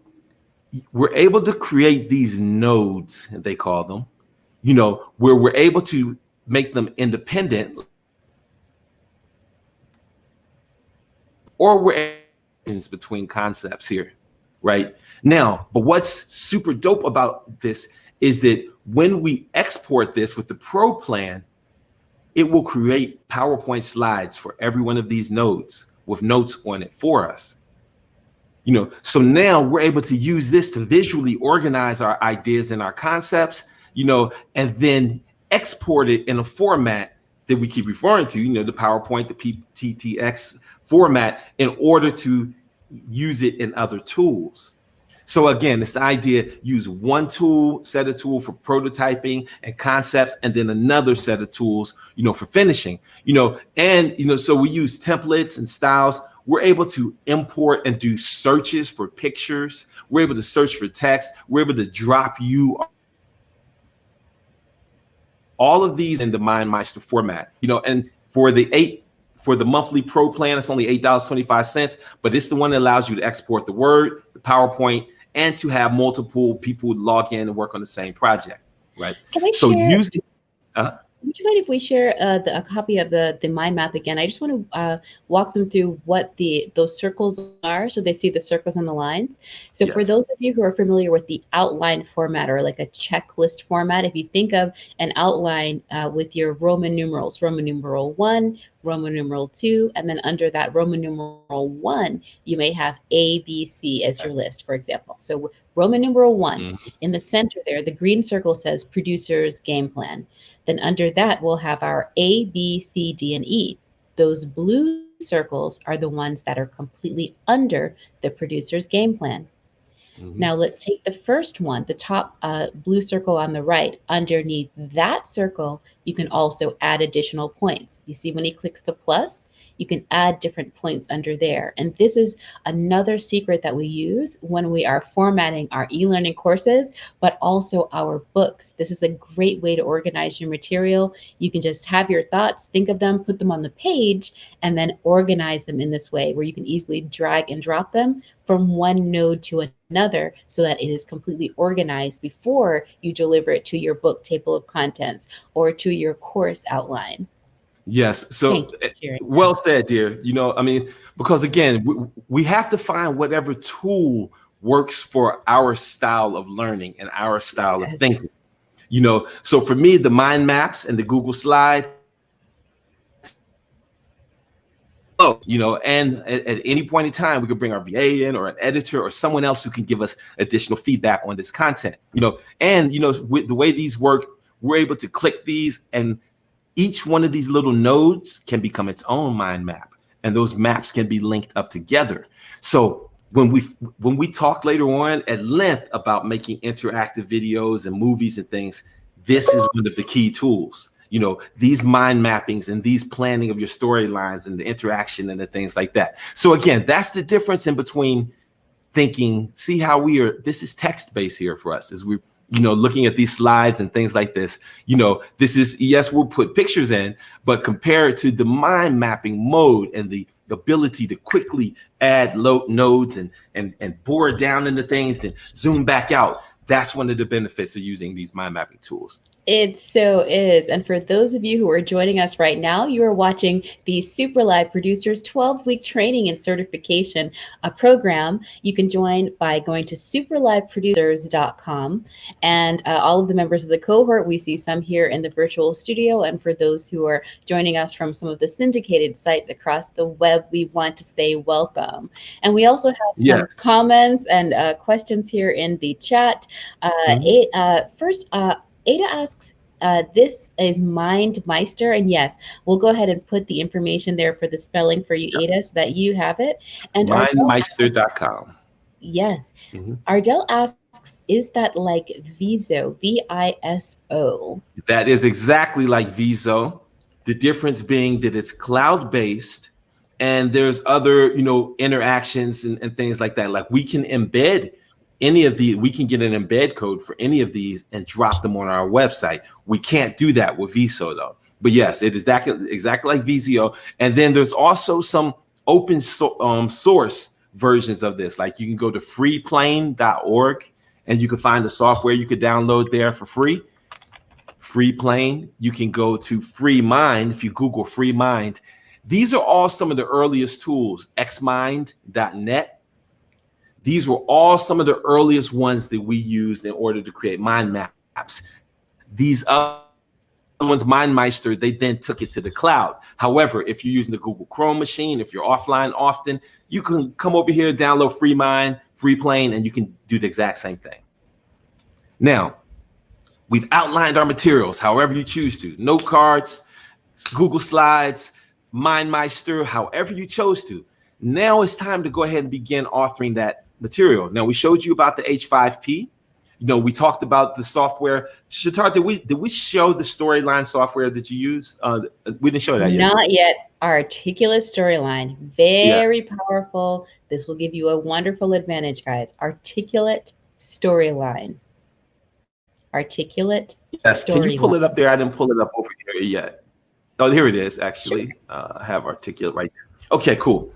we're able to create these nodes, they call them, where we're able to make them independent, or we're between concepts here, right? Now, but what's super dope about this is that when we export this with the Pro plan, it will create PowerPoint slides for every one of these nodes with notes on it for us. So now we're able to use this to visually organize our ideas and our concepts, and then export it in a format that we keep referring to, the PowerPoint, the PTTX format, in order to use it in other tools. So again, it's the idea, use one set of tools for prototyping and concepts, and then another set of tools, for finishing, and, so we use templates and styles. We're able to import and do searches for pictures. We're able to search for text. We're able to drop you all of these in the MindMeister format, and for the For the monthly pro plan, it's only $8.25, but it's the one that allows you to export the Word, the PowerPoint, and to have multiple people log in and work on the same project, right? Can I So share? using, Would you mind if we share a copy of the mind map again? I just want to walk them through what those circles are, so they see the circles and the lines. So for yes. those of you who are familiar with the outline format, or like a checklist format, if you think of an outline with your Roman numerals, Roman numeral 1, Roman numeral 2, and then under that Roman numeral 1, you may have A, B, C as your list, for example. So Roman numeral 1, in the center there, the green circle says producer's game plan. Then under that, we'll have our A, B, C, D, and E. Those blue circles are the ones that are completely under the producer's game plan. Now let's take the first one, the top blue circle on the right. Underneath that circle, you can also add additional points. You see when he clicks the plus, you can add different points under there. And this is another secret that we use when we are formatting our e-learning courses, but also our books. This is a great way to organize your material. You can just have your thoughts, think of them, put them on the page, and then organize them in this way where you can easily drag and drop them from one node to another so that it is completely organized before you deliver it to your book table of contents or to your course outline. Yes. So well said, dear. You know, I mean, because again, we have to find whatever tool works for our style of learning and our style of thinking. You know, so for me, the mind maps and the Google Slides, you know, and at any point in time, we could bring our VA in or an editor or someone else who can give us additional feedback on this content, you know, and, you know, with the way these work, we're able to click these, and each one of these little nodes can become its own mind map, and those maps can be linked up together. So when we talk later on at length about making interactive videos and movies and things, this is one of the key tools. You know, these mind mappings and these planning of your storylines and the interaction and the things like that. So again, that's the difference in between thinking, see how this is text-based here for us as we, you know, looking at these slides and things like this. You know, this is, yes, we'll put pictures in, but compared to the mind mapping mode and the ability to quickly add nodes and bore down into things, then zoom back out, that's one of the benefits of using these mind mapping tools. It so is. And for those of you who are joining us right now, you are watching the Super Live Producers 12-week training and certification program. You can join by going to superliveproducers.com. And all of the members of the cohort, we see some here in the virtual studio. And for those who are joining us from some of the syndicated sites across the web, we want to say welcome. And we also have some comments and questions here in the chat. First, Ada asks, this is MindMeister, and yes, we'll go ahead and put the information there for the spelling for you, Ada, so that you have it. And MindMeister.com. Yes. Ardell asks, is that like Viso, V-I-S-O? That is exactly like Viso. The difference being that it's cloud-based, and there's other, you know, interactions and things like that. Like we can embed any of the, we can get an embed code for any of these and drop them on our website. We can't do that with Viso though. But yes, it is exactly like Visio. And then there's also some open source versions of this. Like you can go to freeplane.org and you can find the software you could download there for free. Freeplane. You can go to FreeMind. If you Google FreeMind, these are all some of the earliest tools. xmind.net. These were all some of the earliest ones that we used in order to create mind maps. These other ones, MindMeister, they then took it to the cloud. However, if you're using the Google Chrome machine, if you're offline often, you can come over here, download FreeMind, Freeplane, and you can do the exact same thing. Now, we've outlined our materials however you choose to. Note cards, Google Slides, MindMeister, however you chose to. Now it's time to go ahead and begin authoring that material. Now we showed you about the H5P. You know, we talked about the software. Shatar, did we show the storyline software that you use? We didn't show that yet. Not yet. Articulate Storyline, very powerful. This will give you a wonderful advantage, guys. Articulate Storyline. Articulate Storyline. Can you pull it up there? I didn't pull it up over here yet. Oh, here it is, Sure. actually. I have Articulate right there. Okay, cool.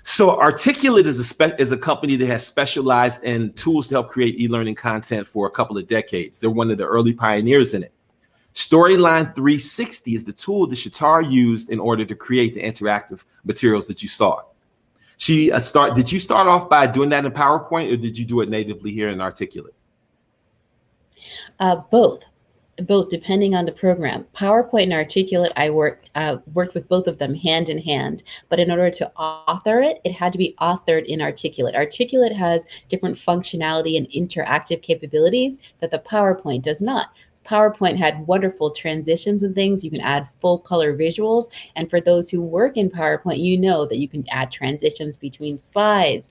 So Articulate is a company that has specialized in tools to help create e-learning content for a couple of decades. They're one of the early pioneers in it. Storyline 360 is the tool that Shatar used in order to create the interactive materials that you saw. Did you start off by doing that in PowerPoint, or did you do it natively here in Articulate? Both depending on the program. PowerPoint and Articulate, I worked with both of them hand in hand. But in order to author it, it had to be authored in Articulate. Articulate has different functionality and interactive capabilities that the PowerPoint does not. PowerPoint had wonderful transitions and things. You can add full color visuals. And for those who work in PowerPoint, you know that you can add transitions between slides.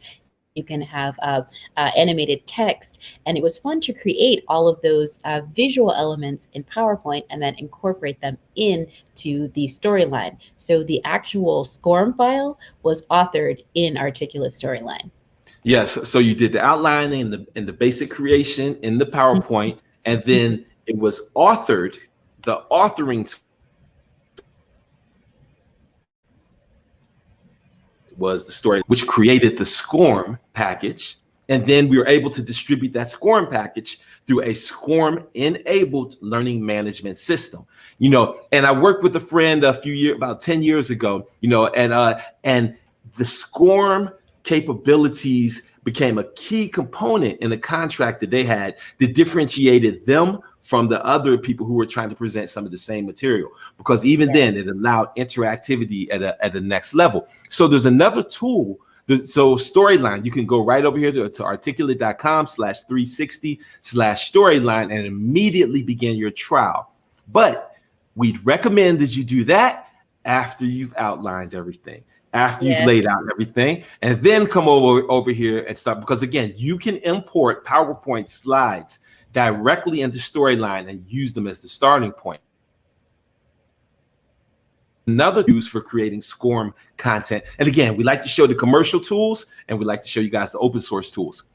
You can have animated text. And it was fun to create all of those visual elements in PowerPoint and then incorporate them into the storyline. So the actual Scorm file was authored in Articulate Storyline. Yes. So you did the outlining and the basic creation in the PowerPoint, and then it was authored. The authoring was the story, which created the Scorm package. And then we were able to distribute that Scorm package through a Scorm enabled learning management system. And I worked with a friend about 10 years ago, and the Scorm capabilities became a key component in the contract that they had that differentiated them from the other people who were trying to present some of the same material, because even then it allowed interactivity at the next level. So there's another tool. So Storyline, you can go right over here to articulate.com/360/storyline and immediately begin your trial. But we'd recommend that you do that after you've outlined everything, after you've laid out everything, and then come over here and start, because again, you can import PowerPoint slides directly into Storyline and use them as the starting point. Another use for creating Scorm content. And again, we like to show the commercial tools and we like to show you guys the open source tools.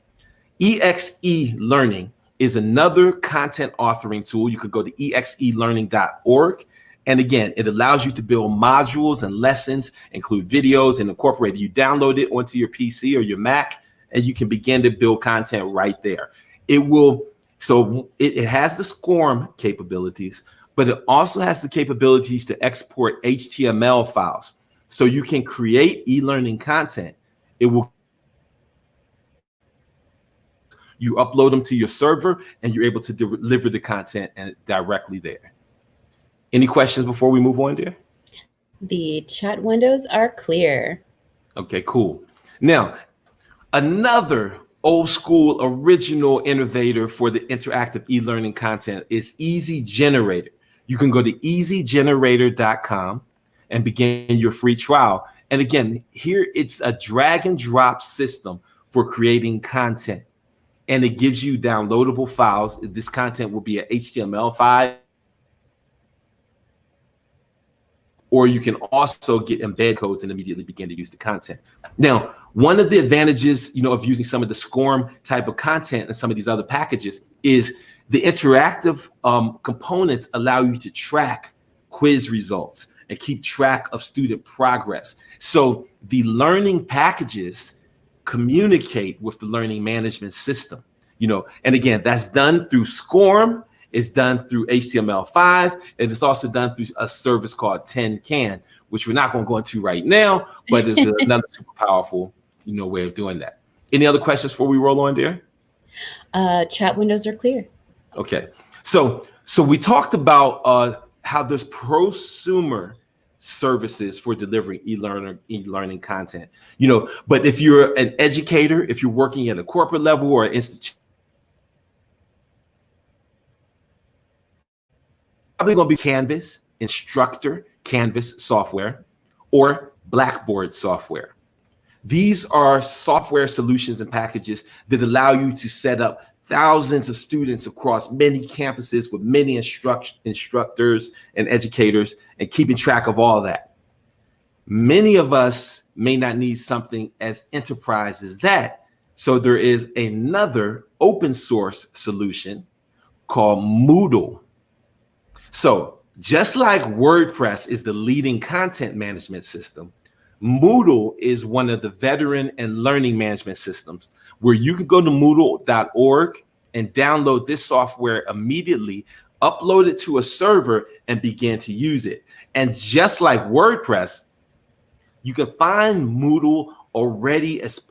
ELearning is another content authoring tool. You could go to exelearning.org. And again, it allows you to build modules and lessons, include videos, and incorporate it. You download it onto your PC or your Mac, and you can begin to build content right there. It has the Scorm capabilities, but it also has the capabilities to export HTML files. So you can create e-learning content. You upload them to your server and you're able to deliver the content directly there. Any questions before we move on, dear? The chat windows are clear. Okay, cool. Now, another old school original innovator for the interactive e-learning content is Easygenerator. You can go to easygenerator.com and begin your free trial. And again, here it's a drag and drop system for creating content. And it gives you downloadable files. This content will be an HTML5, or you can also get embed codes and immediately begin to use the content. Now, one of the advantages, of using some of the Scorm type of content and some of these other packages is the interactive components allow you to track quiz results and keep track of student progress. So the learning packages communicate with the learning management system, and again, that's done through Scorm. It's done through HTML5, and it's also done through a service called 10can, which we're not going to go into right now, but it's another super powerful, way of doing that. Any other questions before we roll on, dear? Chat windows are clear. Okay, so we talked about how there's prosumer services for delivering e-learning content, but if you're an educator, if you're working at a corporate level or an institute, probably going to be Canvas, Instructor, Canvas software, or Blackboard software. These are software solutions and packages that allow you to set up thousands of students across many campuses with many instructors and educators, and keeping track of all that. Many of us may not need something as enterprise as that. So there is another open source solution called Moodle. So Just like WordPress is the leading content management system, Moodle is one of the veteran and learning management systems where you can go to moodle.org and download this software immediately, upload it to a server, and begin to use it. And just like WordPress, you can find Moodle already as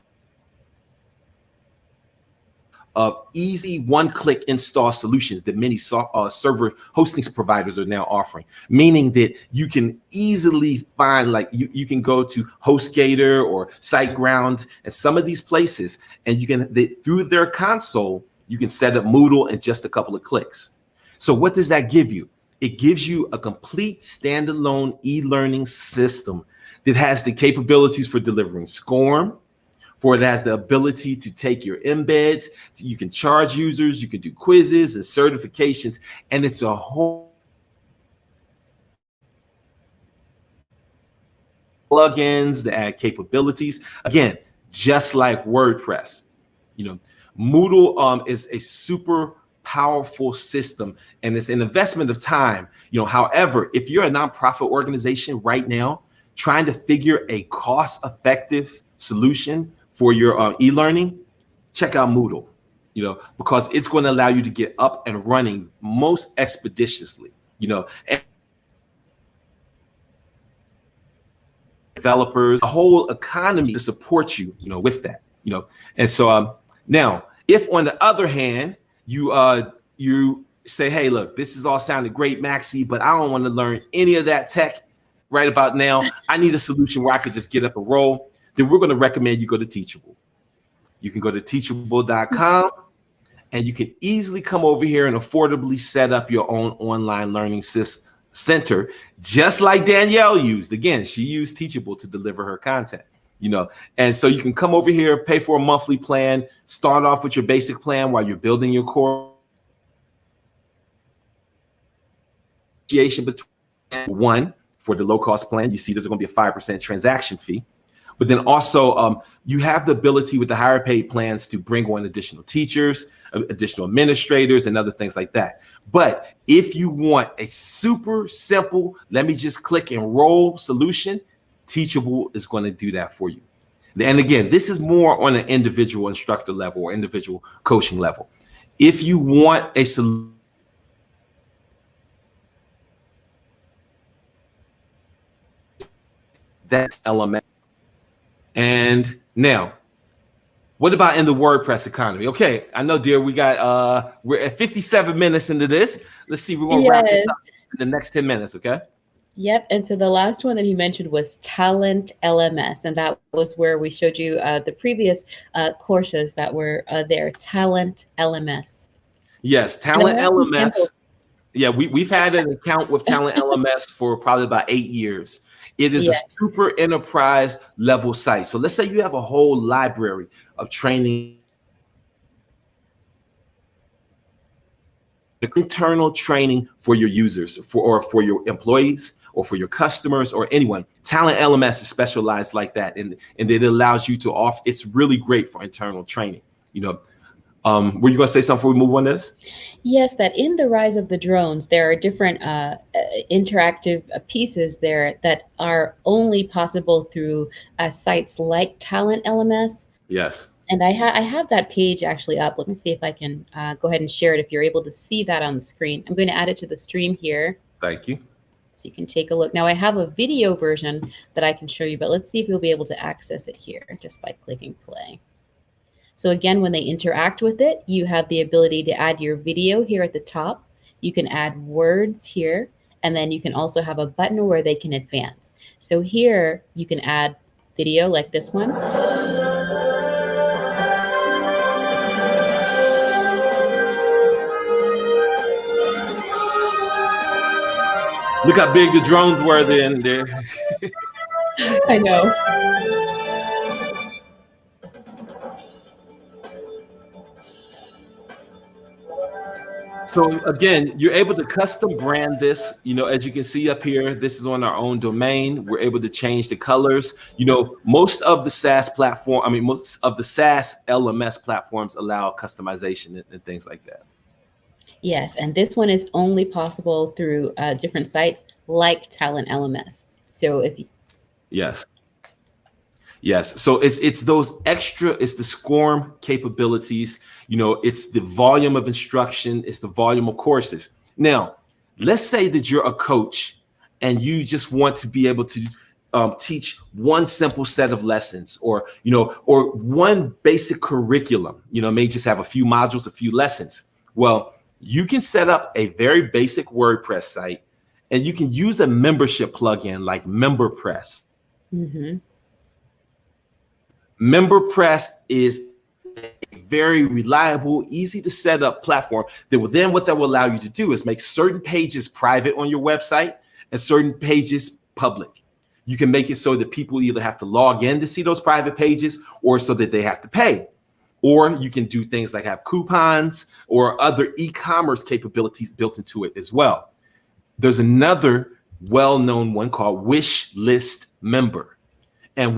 easy one-click install solutions that many server hosting providers are now offering, meaning that you can easily find, like you can go to HostGator or SiteGround and some of these places, and you can, through their console, you can set up Moodle in just a couple of clicks. So what does that give you? It gives you a complete standalone e-learning system that has the capabilities for delivering Scorm, for it has the ability to take your embeds, you can charge users, you can do quizzes and certifications, and it's a whole plugins that add capabilities. Again, just like WordPress, Moodle is a super powerful system, and it's an investment of time. However, if you're a nonprofit organization right now trying to figure a cost-effective solution for your e-learning, check out Moodle, because it's going to allow you to get up and running most expeditiously, and developers, a whole economy to support you, with that, And so now, if on the other hand, you say, hey, look, this is all sounded great, Maxie, but I don't want to learn any of that tech right about now. I need a solution where I could just get up and roll. Then we're going to recommend you go to Teachable. You can go to teachable.com and you can easily come over here and affordably set up your own online learning center, just like Danielle used. Again, she used Teachable to deliver her content, and so you can come over here, pay for a monthly plan, start off with your basic plan while you're building your core. Between one, for the low cost plan, you see there's going to be a 5% transaction fee. But then also you have the ability with the higher paid plans to bring on additional teachers, additional administrators, and other things like that. But if you want a super simple, let me just click and roll solution, Teachable is going to do that for you. And again, this is more on an individual instructor level or individual coaching level. If you want a solution, that's element. And now, what about in the WordPress economy? Okay, I know, dear, we're at 57 minutes into this. Let's see, we're going to wrap this up in the next 10 minutes, okay? Yep, and so the last one that he mentioned was Talent LMS, and that was where we showed you the previous courses that were there, Talent LMS. Yes, Talent LMS. Yeah, we've had an account with Talent LMS for probably about 8 years. It is a super enterprise level site. So let's say you have a whole library of training, internal training for your users, or for your employees, or for your customers, or anyone. Talent LMS is specialized like that, and it allows you to offer. It's really great for internal training. Were you going to say something before we move on to this? Yes, that in the rise of the drones, there are different interactive pieces there that are only possible through sites like Talent LMS. Yes. And I have that page actually up. Let me see if I can go ahead and share it if you're able to see that on the screen. I'm going to add it to the stream here. Thank you. So you can take a look. Now I have a video version that I can show you, but let's see if you'll be able to access it here just by clicking play. So again, when they interact with it, you have the ability to add your video here at the top. You can add words here, and then you can also have a button where they can advance. So here you can add video like this one. Look how big the drones were then there. I know. So again, you're able to custom brand this, as you can see up here, this is on our own domain. We're able to change the colors. Most of the SaaS most of the SaaS LMS platforms allow customization and things like that. Yes, and this one is only possible through different sites like Talent LMS. So if Yes. Yes. So it's those extra, it's the Scorm capabilities, it's the volume of instruction, it's the volume of courses. Now, let's say that you're a coach and you just want to be able to teach one simple set of lessons, or one basic curriculum, may just have a few modules, a few lessons. Well, you can set up a very basic WordPress site and you can use a membership plugin like MemberPress. Mhm. MemberPress is a very reliable, easy to set up platform what that will allow you to do is make certain pages private on your website and certain pages public. You can make it so that people either have to log in to see those private pages or so that they have to pay. Or you can do things like have coupons or other e-commerce capabilities built into it as well. There's another well-known one called Wish List Member. And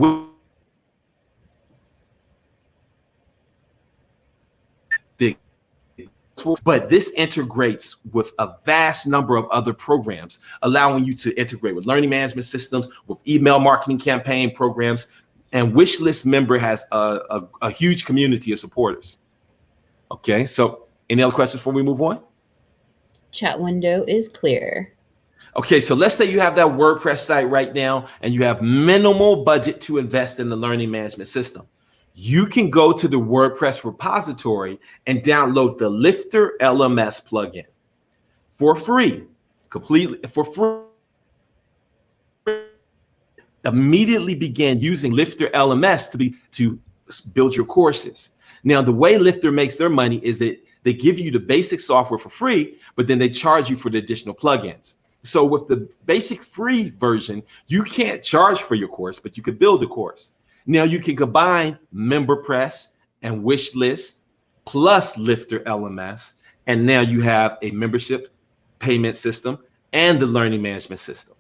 but this integrates with a vast number of other programs, allowing you to integrate with learning management systems, with email marketing campaign programs, and Wishlist Member has a huge community of supporters. Okay, so any other questions before we move on? Chat window is clear. Okay, so let's say you have that WordPress site right now and you have minimal budget to invest in the learning management system. You can go to the WordPress repository and download the Lifter LMS plugin for free, completely for free. Immediately begin using Lifter LMS to build your courses. Now, the way Lifter makes their money is that they give you the basic software for free, but then they charge you for the additional plugins. So with the basic free version, you can't charge for your course, but you could build a course. Now you can combine MemberPress and Wishlist plus Lifter LMS, and now you have a membership payment system and the learning management system.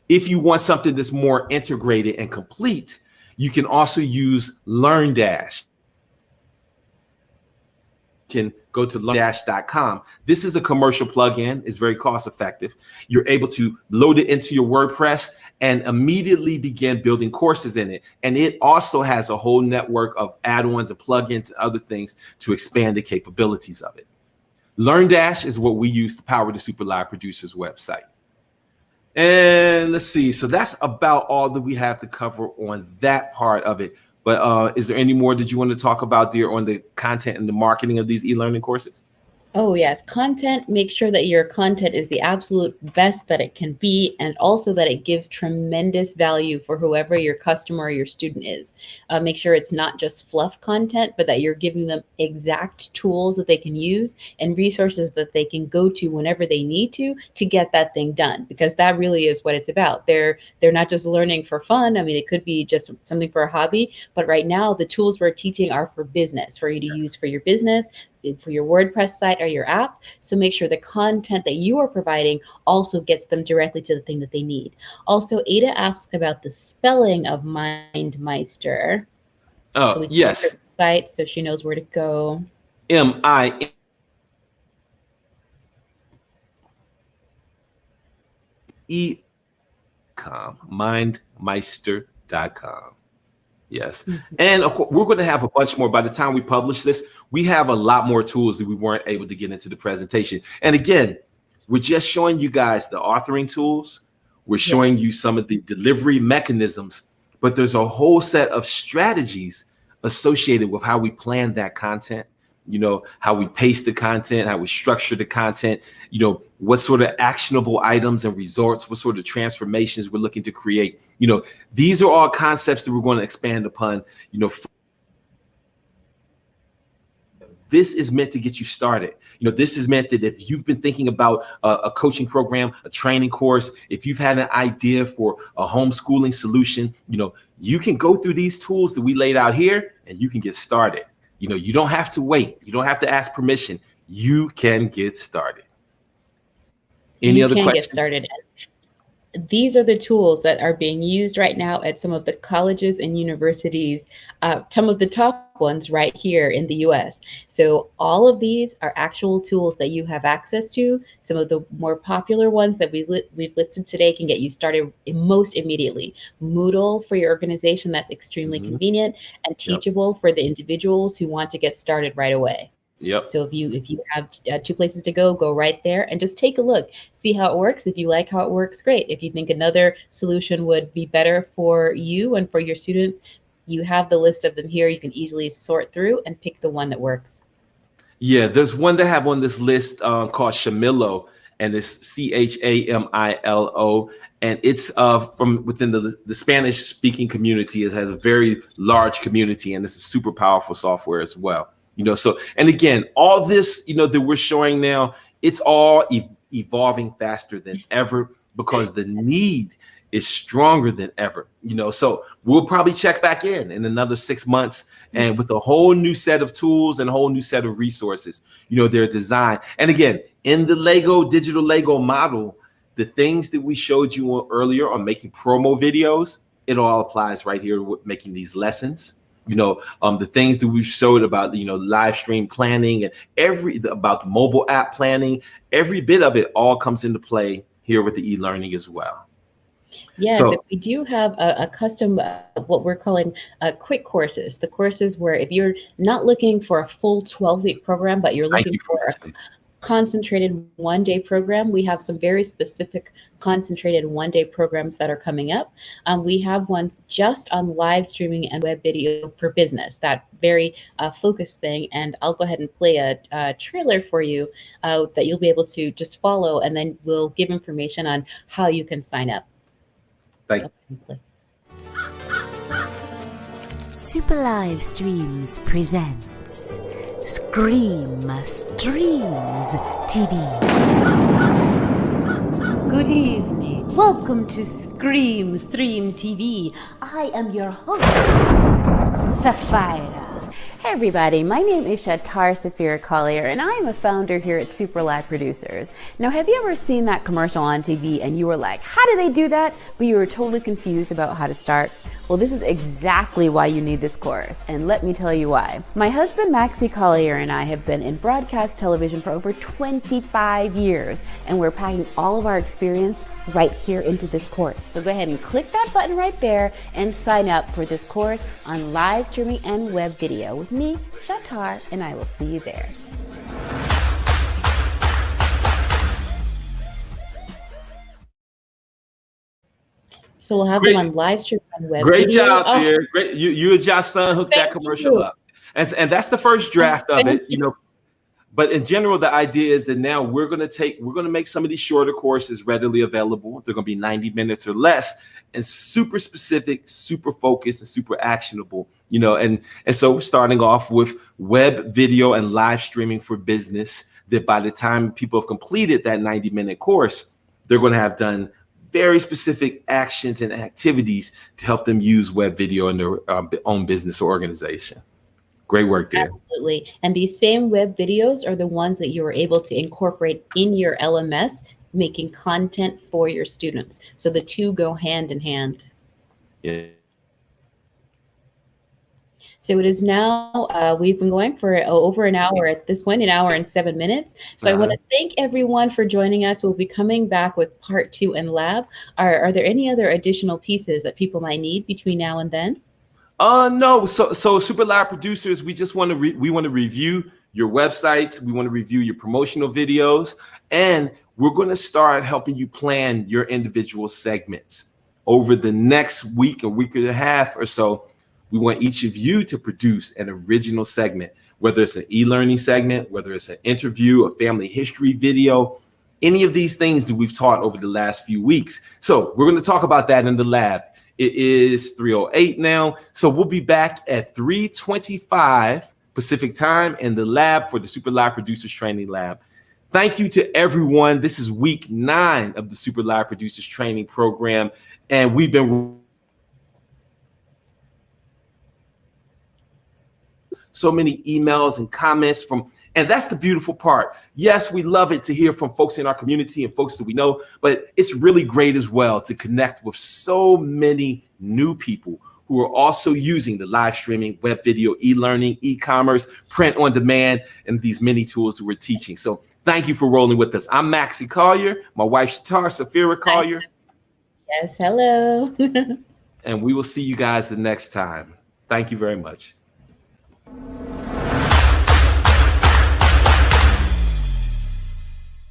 If you want something that's more integrated and complete, you can also use LearnDash. Can go to learndash.com. This is a commercial plugin. It's very cost effective. You're able to load it into your WordPress and immediately begin building courses in it. And it also has a whole network of add-ons and plugins and other things to expand the capabilities of it. LearnDash is what we use to power the Super Live Producers website. And let's see. So that's about all that we have to cover on that part of it. But is there any more that you want to talk about there on the content and the marketing of these e-learning courses? Oh, yes. Content, make sure that your content is the absolute best that it can be, and also that it gives tremendous value for whoever your customer or your student is. Make sure it's not just fluff content, but that you're giving them exact tools that they can use and resources that they can go to whenever they need to get that thing done, because that really is what it's about. They're not just learning for fun. I mean, it could be just something for a hobby, but right now the tools we're teaching are for business, for you to use for your business, for your WordPress site or your app. So make sure the content that you are providing also gets them directly to the thing that they need. Also, Ada asks about the spelling of MindMeister. So we can Yes. go to the site so she knows where to go. MIND mindmeister.com. Yes. Mm-hmm. And of course, we're going to have a bunch more. By the time we publish this, we have a lot more tools that we weren't able to get into the presentation. And again, we're just showing you guys the authoring tools. We're showing you some of the delivery mechanisms, but there's a whole set of strategies associated with how we plan that content, how we pace the content, how we structure the content, what sort of actionable items and results, what sort of transformations we're looking to create. These are all concepts that we're going to expand upon. This is meant to get you started. This is meant that if you've been thinking about a coaching program, a training course, if you've had an idea for a homeschooling solution, you can go through these tools that we laid out here and you can get started. You don't have to wait. You don't have to ask permission. You can get started. Any other questions? Get started. These are the tools that are being used right now at some of the colleges and universities. Some of the top ones right here in the US. So all of these are actual tools that you have access to. Some of the more popular ones that we've listed today can get you started most immediately. Moodle for your organization, that's extremely convenient, and Teachable for the individuals who want to get started right away. Yep. So if you have 2 places to go right there and just take a look, see how it works. If you like how it works, great. If you think another solution would be better for you and for your students, you have the list of them here. You can easily sort through and pick the one that works. Yeah, there's one that I have on this list called Chamilo, and it's Chamilo, and it's from within the Spanish speaking community. It has a very large community, and it's a super powerful software as well. So, and again, all this, that we're showing now, it's all evolving faster than ever because the need is stronger than ever. So we'll probably check back in another 6 months and with a whole new set of tools and a whole new set of resources, they're designed. And again, in the digital Lego model, the things that we showed you earlier on making promo videos, it all applies right here with making these lessons. The things that we've showed about, live stream planning and about the mobile app planning, every bit of it all comes into play here with the e-learning as well. Yes, so, we do have a custom, what we're calling quick courses. The courses where if you're not looking for a full 12-week program, but you're looking for a concentrated one-day program, we have some very specific concentrated one-day programs that are coming up. We have ones just on live streaming and web video for business, that very focused thing. And I'll go ahead and play a trailer for you that you'll be able to just follow, and then we'll give information on how you can sign up. Thank you. Super Live Streams presents Scream Streams TV. Good evening. Welcome to Scream Stream TV. I am your host, Sapphira. Hey everybody, my name is Shatar Safira Collier, and I am a founder here at Super Live Producers. Now, have you ever seen that commercial on TV and you were like, how do they do that? But you were totally confused about how to start? Well, this is exactly why you need this course, and let me tell you why. My husband Maxie Collier and I have been in broadcast television for over 25 years, and we're packing all of our experience right here into this course. So go ahead and click that button right there and sign up for this course on live streaming and web video with me, Shatar, and I will see you there. So we'll have them on live stream and web. Great video. job, dear. Great. You and Josh's son hooked that commercial up. And that's the first draft of it, But in general, the idea is that now we're going to make some of these shorter courses readily available. They're going to be 90 minutes or less and super specific, super focused, and super actionable, and so we're starting off with web video and live streaming for business, that by the time people have completed that 90-minute course, they're going to have done very specific actions and activities to help them use web video in their own business or organization. Great work there. Absolutely. And these same web videos are the ones that you are able to incorporate in your LMS, making content for your students. So the two go hand in hand. Yeah. So it is now, we've been going for over an hour at this point, 1 hour and 7 minutes. So I want to thank everyone for joining us. We'll be coming back with part 2 and lab. Are there any other additional pieces that people might need between now and then? No. So Super Live Producers, we just want to review your websites. We want to review your promotional videos, and we're going to start helping you plan your individual segments over the next week, a week and a half or so. We want each of you to produce an original segment, whether it's an e-learning segment, whether it's an interview, a family history video, any of these things that we've taught over the last few weeks. So we're going to talk about that in the lab. It is 3:08 now. So we'll be back at 3:25 Pacific time in the lab for the Super Live Producers Training Lab. Thank you to everyone. This is week 9 of the Super Live Producers Training Program. And we've been so many emails and comments and that's the beautiful part. Yes, we love it to hear from folks in our community and folks that we know, but it's really great as well to connect with so many new people who are also using the live streaming, web video, e-learning, e-commerce, print on demand, and these many tools that we're teaching. So thank you for rolling with us. I'm Maxie Collier, my wife Safira Collier. Yes, hello. And we will see you guys the next time. Thank you very much.